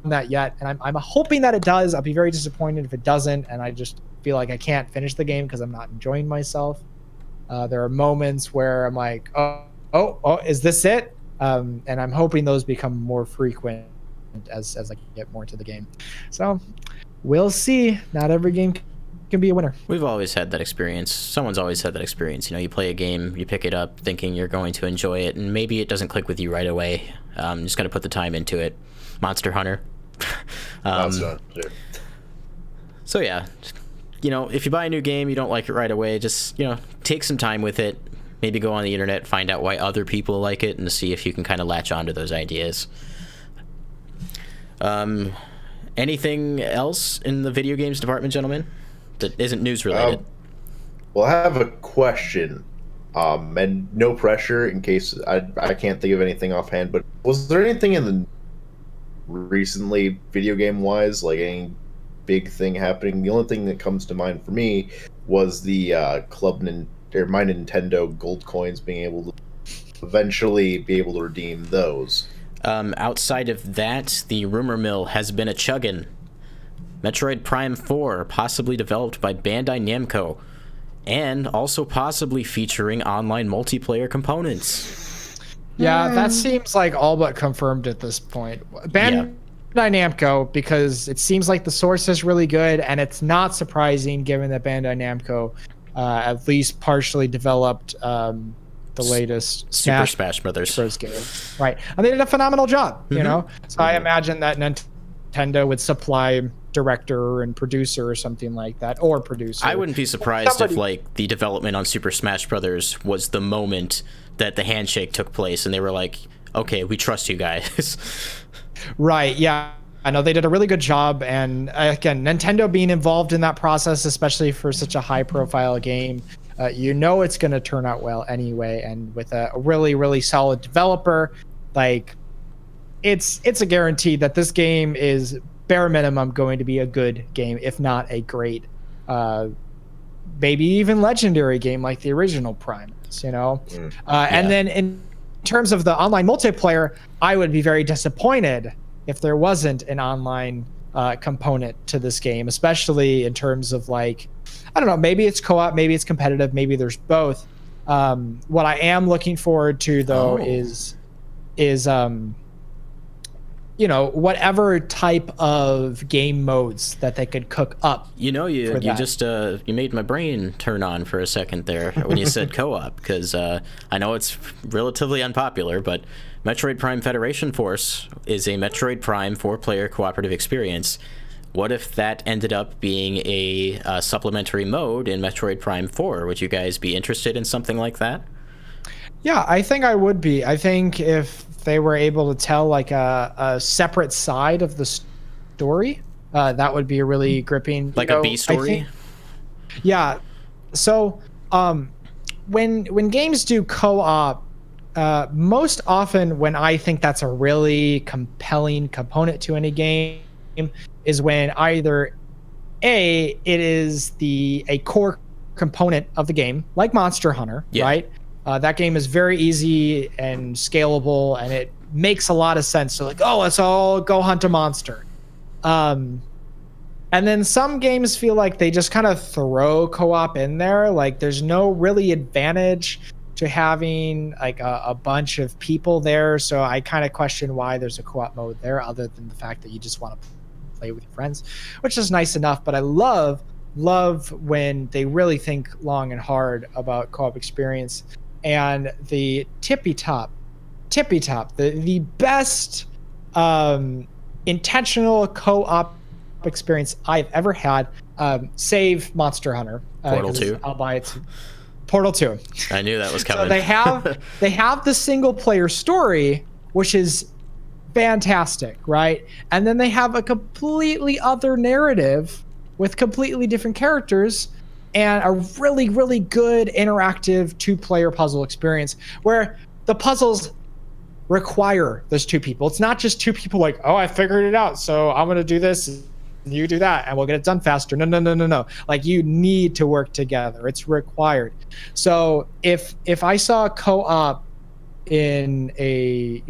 that yet. And I'm hoping that it does. I'll be very disappointed if it doesn't, and I just feel like I can't finish the game because I'm not enjoying myself. There are moments where I'm like, oh, is this it? And I'm hoping those become more frequent as I get more into the game. So we'll see. Not every game can be a winner. We've always had that experience. Someone's always had that experience. You know, you play a game, you pick it up thinking you're going to enjoy it, and maybe it doesn't click with you right away. Just got to put the time into it. Monster Hunter. So yeah, you know, if you buy a new game, you don't like it right away, just, you know, take some time with it. Maybe go on the internet, find out why other people like it, and see if you can kind of latch onto those ideas. Anything else in the video games department, gentlemen, that isn't news related? Well, I have a question, and no pressure in case I can't think of anything offhand, but was there anything in the recently video game wise, like any big thing happening? The only thing that comes to mind for me was the My Nintendo gold coins, being able to eventually be able to redeem those. Outside of that, the rumor mill has been a chuggin'. Metroid Prime 4, possibly developed by Bandai Namco, and also possibly featuring online multiplayer components. Yeah, that seems like all but confirmed at this point. Bandai Namco, because it seems like the source is really good, and it's not surprising given that Bandai Namco at least partially developed the latest Super Smash Brothers game. Right. And they did a phenomenal job, you know? So I imagine that Nintendo would supply director and producer or something like that, or producer. I wouldn't be surprised if, like, the development on Super Smash Brothers was the moment that the handshake took place and they were like, okay, we trust you guys. Right, yeah. I know they did a really good job, and again, Nintendo being involved in that process, especially for such a high-profile game, you know it's going to turn out well anyway. And with a really, really solid developer, like it's a guarantee that this game is bare minimum going to be a good game, if not a great, maybe even legendary game like the original Prime is, you know. And then in terms of the online multiplayer, I would be very disappointed if there wasn't an online component to this game, especially in terms of, like, I don't know, maybe it's co-op, maybe it's competitive, maybe there's both. What I am looking forward to, though, is you know, whatever type of game modes that they could cook up. You know, you just you made my brain turn on for a second there when you said co-op, because I know it's relatively unpopular, but Metroid Prime Federation Force is a Metroid Prime 4-player cooperative experience. What if that ended up being a supplementary mode in Metroid Prime 4? Would you guys be interested in something like that? Yeah, I think I would be. I think if they were able to tell like a separate side of the story, that would be a really gripping, like a B story. Yeah. So when games do co-op, most often when I think that's a really compelling component to any game is when either it is a core component of the game, like Monster Hunter, right? That game is very easy and scalable, and it makes a lot of sense. So like, oh, let's all go hunt a monster. And then some games feel like they just kind of throw co-op in there. Like there's no really advantage to having like a bunch of people there. So I kind of question why there's a co-op mode there, other than the fact that you just want to play with your friends, which is nice enough. But I love when they really think long and hard about co-op experience. And the tippy top, the best intentional co-op experience I've ever had, save Monster Hunter. Portal 2. I'll buy it. Portal 2. I knew that was coming. So they have the single player story, which is fantastic, right? And then they have a completely other narrative with completely different characters and a really, really good interactive 2-player puzzle experience where the puzzles require those 2 people. It's not just 2 people like, oh, I figured it out, so I'm going to do this and you do that and we'll get it done faster. No. Like, you need to work together. It's required. So if I saw co-op in a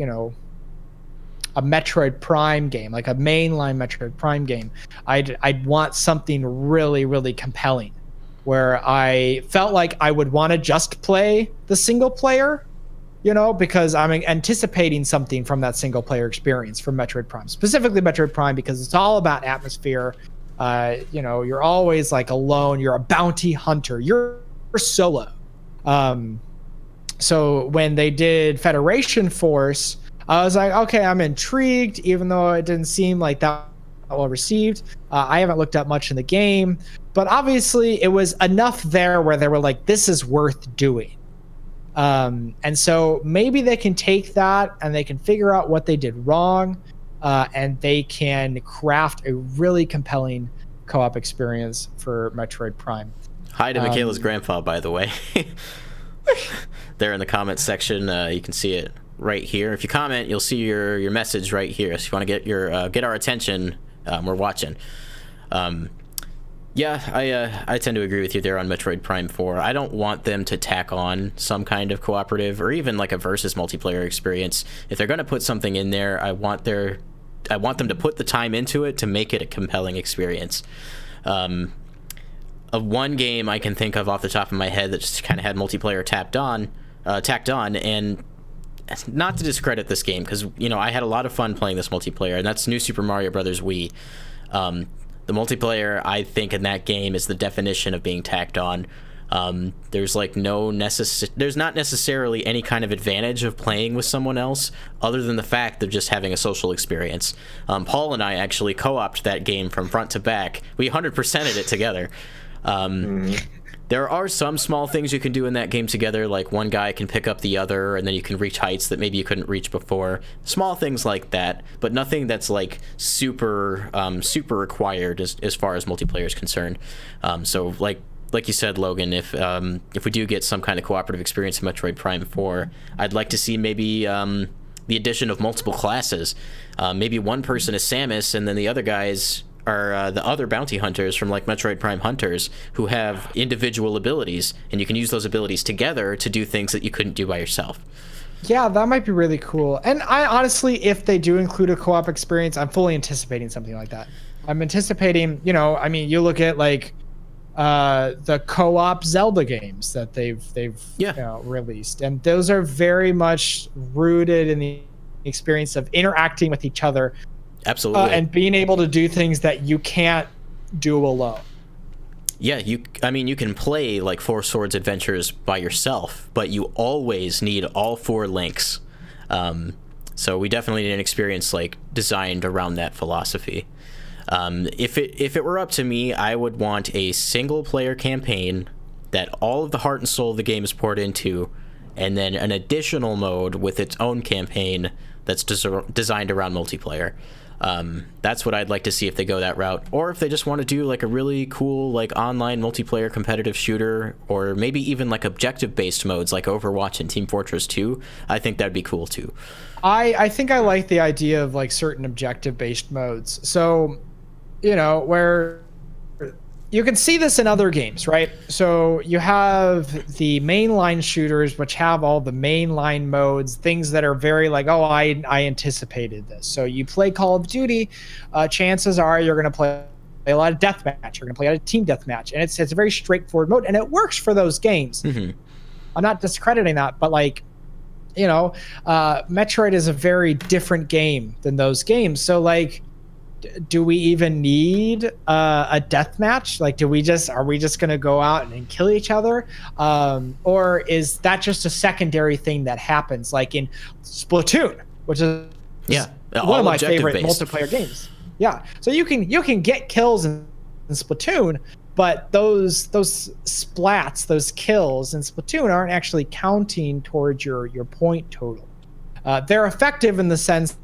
Metroid Prime game, like a mainline Metroid Prime game, I'd want something really, really compelling where I felt like I would want to just play the single player, because I'm anticipating something from that single player experience from Metroid Prime, specifically Metroid Prime, because it's all about atmosphere. You're always like alone. You're a bounty hunter. You're solo. So when they did Federation Force, I was like, okay, I'm intrigued, even though it didn't seem like that well received. I haven't looked up much in the game, but obviously it was enough there where they were like, this is worth doing. And so maybe they can take that and they can figure out what they did wrong, and they can craft a really compelling co-op experience for Metroid Prime. Hi to Michaela's grandpa, by the way. There in the comments section, you can see it right here. If you comment, you'll see your message right here. So if you want to get our attention, we're watching. Yeah, I tend to agree with you there on Metroid Prime 4. I don't want them to tack on some kind of cooperative or even like a versus multiplayer experience. If they're going to put something in there, I want them to put the time into it to make it a compelling experience. Of one game I can think of off the top of my head that just kind of had multiplayer tacked on, and not to discredit this game, because I had a lot of fun playing this multiplayer, and that's New Super Mario Brothers Wii. The multiplayer, I think, in that game is the definition of being tacked on. There's like there's not necessarily any kind of advantage of playing with someone else other than the fact of just having a social experience. Paul and I actually co-opted that game from front to back. We 100%ed it together. There are some small things you can do in that game together, like one guy can pick up the other, and then you can reach heights that maybe you couldn't reach before. Small things like that, but nothing that's like super required as far as multiplayer is concerned. So like you said, Logan, if we do get some kind of cooperative experience in Metroid Prime 4, I'd like to see maybe the addition of multiple classes. Maybe one person is Samus, and then the other guys are the other bounty hunters from like Metroid Prime Hunters, who have individual abilities, and you can use those abilities together to do things that you couldn't do by yourself. Yeah, that might be really cool. And I honestly, if they do include a co-op experience, I'm fully anticipating something like that. I'm anticipating, you look at like the co-op Zelda games that they've released, and those are very much rooted in the experience of interacting with each other. Absolutely. And being able to do things that you can't do alone. Yeah, you can play like Four Swords Adventures by yourself, but you always need all 4 links. So we definitely need an experience like designed around that philosophy. If it were up to me, I would want a single player campaign that all of the heart and soul of the game is poured into, and then an additional mode with its own campaign that's designed around multiplayer. That's what I'd like to see if they go that route, or if they just want to do like a really cool like online multiplayer competitive shooter, or maybe even like objective based modes like Overwatch and Team Fortress 2. I think that'd be cool too. I think I like the idea of like certain objective based modes. So, where you can see this in other games, right? So you have the mainline shooters, which have all the mainline modes, things that are very like, oh, I anticipated this. So you play Call of Duty, chances are you're going to play a lot of deathmatch. You're going to play a lot of team deathmatch. And it's a very straightforward mode, and it works for those games. Mm-hmm. I'm not discrediting that, but like, Metroid is a very different game than those games. So like, do we even need a death match? Like, are we just going to go out and kill each other? Or is that just a secondary thing that happens, like in Splatoon, which is one of my favorite multiplayer games. Yeah. So you can get kills in Splatoon, but those splats, those kills in Splatoon aren't actually counting towards your point total. They're effective in the sense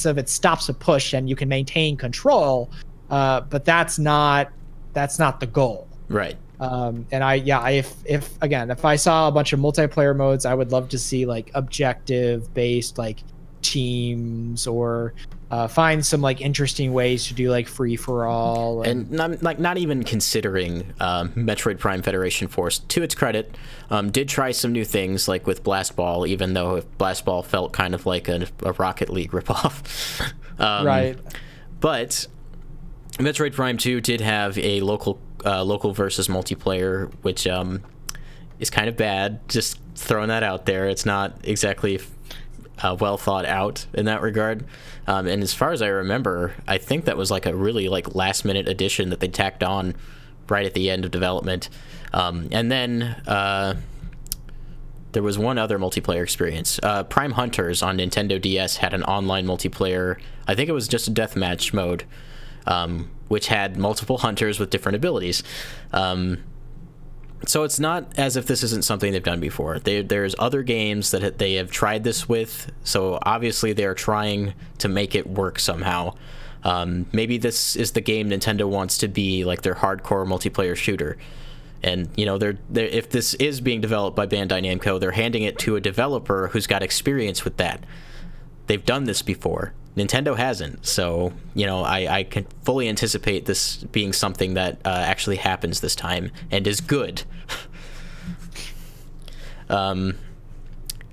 of it stops a push and you can maintain control, but that's not the goal. Right. And if I saw a bunch of multiplayer modes, I would love to see like objective based like teams, or find some like interesting ways to do like free for all. And not even considering Metroid Prime Federation Force, to its credit, did try some new things like with Blast Ball, even though Blast Ball felt kind of like a Rocket League ripoff. Right. But Metroid Prime 2 did have a local versus multiplayer, which is kind of bad. Just throwing that out there. It's not exactly well thought out in that regard. And as far as I remember, I think that was like a really like last minute addition that they tacked on right at the end of development. And then there was one other multiplayer experience. Prime Hunters on Nintendo DS had an online multiplayer. I think it was just a deathmatch mode, which had multiple hunters with different abilities. So it's not as if this isn't something they've done before. There's other games that they have tried this with, so obviously they're trying to make it work somehow. Maybe this is the game Nintendo wants to be like their hardcore multiplayer shooter. And, you know, they're if this is being developed by Bandai Namco, they're handing it to a developer who's got experience with that. They've done this before. Nintendo hasn't, so, you know, I can fully anticipate this being something that actually happens this time and is good. I'm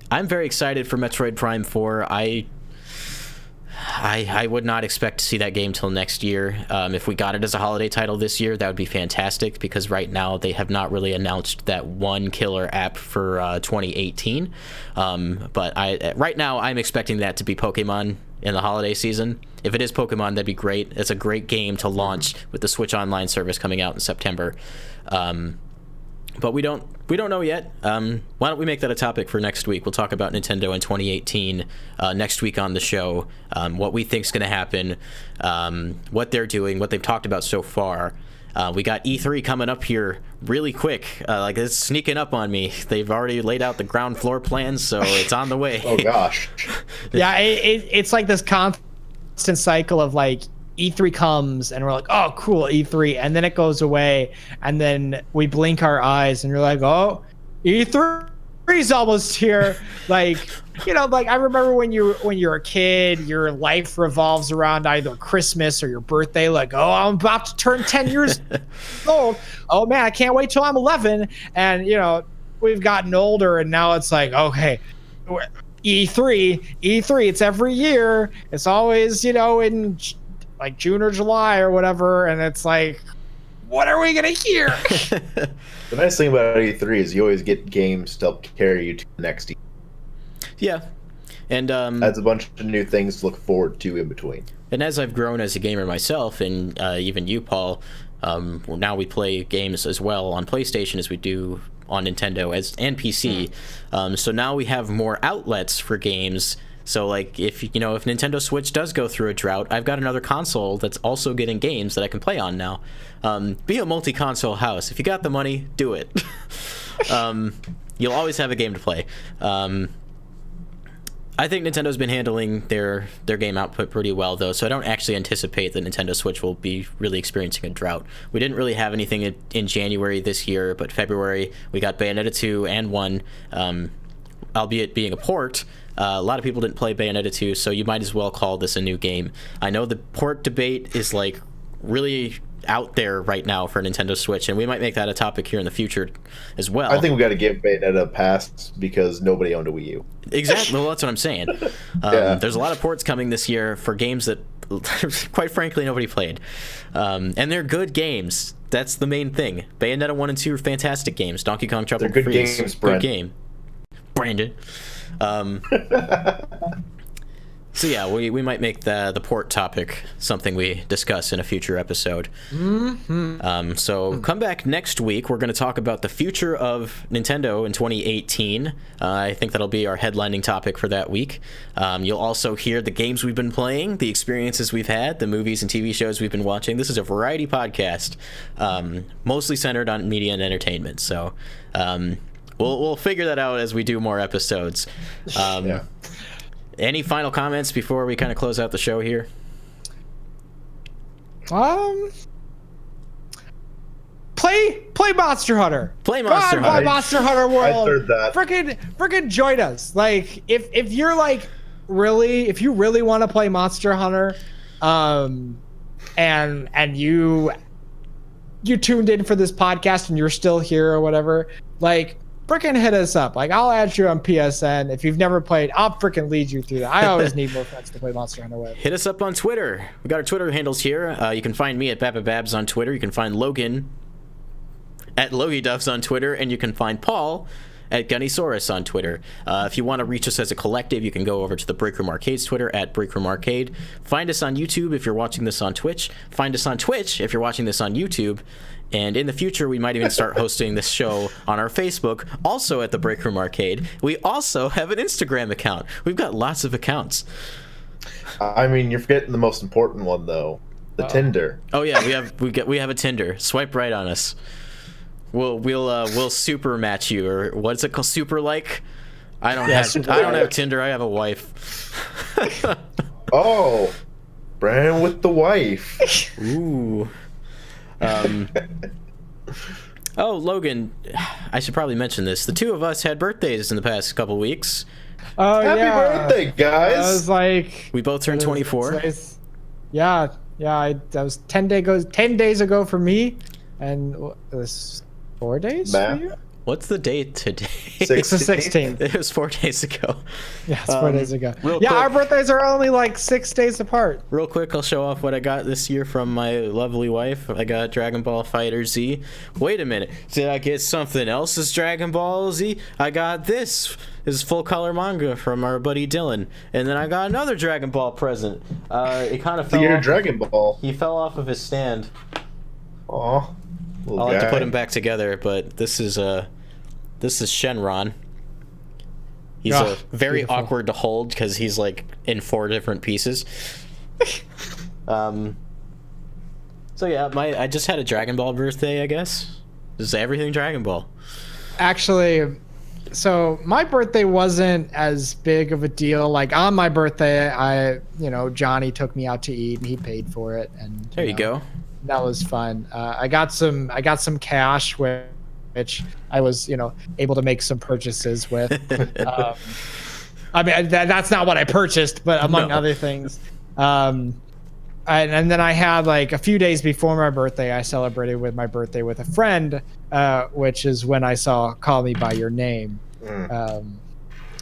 very excited for Metroid Prime 4. I would not expect to see that game till next year. If we got it as a holiday title this year, that would be fantastic, because right now they have not really announced that one killer app for 2018. But right now I'm expecting that to be Pokemon in the holiday season. If it is Pokemon, that'd be great. It's a great game to launch with the Switch Online service coming out in September. But we don't know yet. Why don't we make that a topic for next week? We'll talk about Nintendo in 2018 next week on the show. What we think's going to happen, what they're doing, what they've talked about so far. We got E3 coming up here really quick. Like, it's sneaking up on me. They've already laid out the ground floor plans, so it's on the way. Oh gosh. Yeah, it's like this constant cycle of like, E3 comes and we're like, oh, cool, E3, and then it goes away, and then we blink our eyes and you're like, oh, E3's almost here. Like, you know, like I remember when you're a kid, your life revolves around either Christmas or your birthday. Like, oh, I'm about to turn 10 years old. Oh man, I can't wait till I'm 11. And you know, we've gotten older, and now it's like, okay, E3, it's every year. It's always, you know, in like June or July or whatever, and it's like, what are we gonna hear? The nice thing about E3 is you always get games to help carry you to the next E3. Yeah, and adds a bunch of new things to look forward to in between. And as I've grown as a gamer myself, and even you, Paul, now we play games as well on PlayStation as we do on Nintendo and PC. So now we have more outlets for games. So, like, if Nintendo Switch does go through a drought, I've got another console that's also getting games that I can play on now. Be a multi-console house. If you got the money, do it. You'll always have a game to play. I think Nintendo's been handling their game output pretty well, though, so I don't actually anticipate that Nintendo Switch will be really experiencing a drought. We didn't really have anything in January this year, but February we got Bayonetta 2 and 1, albeit being a port. A lot of people didn't play Bayonetta 2, so you might as well call this a new game. I know the port debate is like really out there right now for Nintendo Switch, and we might make that a topic here in the future as well. I think we got to give Bayonetta a pass because nobody owned a Wii U. Exactly. Well, that's what I'm saying. Yeah. There's a lot of ports coming this year for games that, quite frankly, nobody played. And they're good games. That's the main thing. Bayonetta 1 and 2 are fantastic games. Donkey Kong Tropical They're good Freeze, games, good game. Brandon. So yeah, we might make the port topic something we discuss in a future episode. So come back next week. We're going to talk about the future of Nintendo in 2018. I think that'll be our headlining topic for that week. You'll also hear the games we've been playing, the experiences we've had, the movies and TV shows we've been watching. This is a variety podcast, mostly centered on media and entertainment. So we'll figure that out as we do more episodes. Yeah. Any final comments before we kind of close out the show here? play Monster Hunter. Play Monster Go on, Hunter. Monster Hunter World. I heard that. Freaking join us. Like if you're like if you really want to play Monster Hunter, and you tuned in for this podcast and you're still here or whatever, like freaking hit us up. Like I'll add you on PSN. If you've never played, I'll freaking lead you through that. I always need more friends to play Monster Hunter with. Hit us up on Twitter. We got our Twitter handles here. You can find me at Babababs on Twitter. You can find Logan at LogiDuffs on Twitter, and you can find Paul at Gunnysaurus on Twitter. If you want to reach us as a collective, you can go over to the Breakroom Arcade's Twitter at Breakroom Arcade. Find us on YouTube if you're watching this on Twitch. Find us on Twitch if you're watching this on YouTube. And in the future, we might even start hosting this show on our Facebook, also at the Breakroom Arcade. We also have an Instagram account. We've got lots of accounts. I mean, you're forgetting the most important one though, the Tinder. Oh yeah, we have a Tinder. Swipe right on us. We'll super match you, or what's it called? Super like? I don't have Tinder. I have a wife. Oh, Brandon with the wife. Ooh. Oh, Logan, I should probably mention this. The two of us had birthdays in the past couple weeks. Oh Happy birthday, guys! I was like, We both turned 24. Yeah. That was 10 days ago for me, and it was 4 days Math. for you. What's the date today? It's the 16th. It was 4 days ago. Yeah, it's 4 days ago. real Yeah, quick- our birthdays are only like 6 days apart. Real quick, I'll show off what I got this year from my lovely wife. I got Dragon Ball Fighter Z. Wait a minute. Did I get something else as Dragon Ball Z? I got this. This is full color manga from our buddy Dylan. And then I got another Dragon Ball present. It kind of So fell you're off. Dragon Ball. He fell off of his stand. Aw. I'll have to put him back together, but this is Shenron. He's very beautiful. awkward to hold because he's like in 4 different pieces. So yeah, I just had a Dragon Ball birthday, I guess. Just everything Dragon Ball. Actually, so my birthday wasn't as big of a deal. Like on my birthday, Johnny took me out to eat and he paid for it, and There you go. that was fun. I got some cash which I was able to make some purchases with. I mean that's not what I purchased, but among No. other things. And then I had like a few days before my birthday, I celebrated with my birthday with a friend, which is when I saw Call Me By Your Name.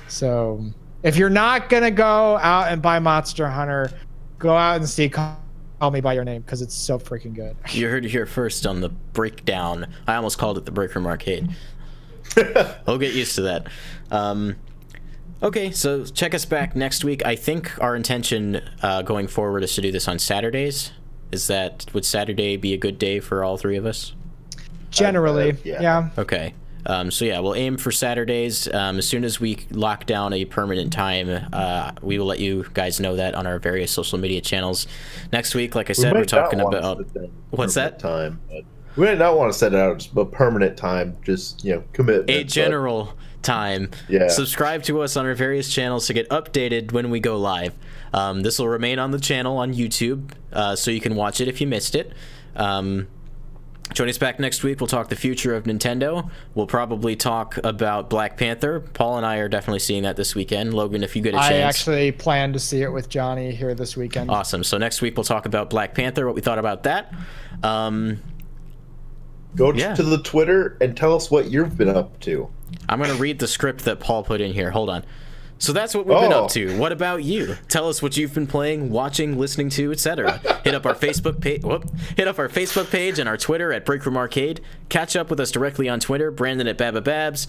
So if you're not gonna go out and buy Monster Hunter, go out and see Call Me By Your Name because it's so freaking good. You heard it here first on the breakdown. I almost called it the Breakroom Arcade. We'll get used to that. Okay, so check us back next week. I think our intention going forward is to do this on Saturdays. Would Saturday be a good day for all 3 of us? Generally, yeah. yeah. Okay. So yeah, we'll aim for Saturdays. As soon as we lock down a permanent time, we will let you guys know that on our various social media channels. Next week, like I said, we're talking about what's that? Time. We might not want to set it out as a permanent time. Just commitment. A general time. Yeah. Subscribe to us on our various channels to get updated when we go live. This will remain on the channel on YouTube, so you can watch it if you missed it. Join us back next week. We'll talk the future of Nintendo. We'll probably talk about Black Panther. Paul and I are definitely seeing that this weekend. Logan, if you get a chance. I actually plan to see it with Johnny here this weekend. Awesome. So next week we'll talk about Black Panther, what we thought about that. Go Yeah. to the Twitter and tell us what you've been up to. I'm going to read the script that Paul put in here. Hold on. So that's what we've been up to. What about you? Tell us what you've been playing, watching, listening to, etc. Hit up our Facebook page. Hit up our Facebook page and our Twitter at Breakroom Arcade. Catch up with us directly on Twitter. Brandon at Babababs,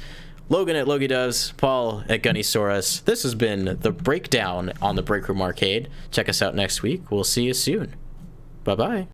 Logan at LogiDoves, Paul at Gunnysaurus. This has been the breakdown on the Breakroom Arcade. Check us out next week. We'll see you soon. Bye bye.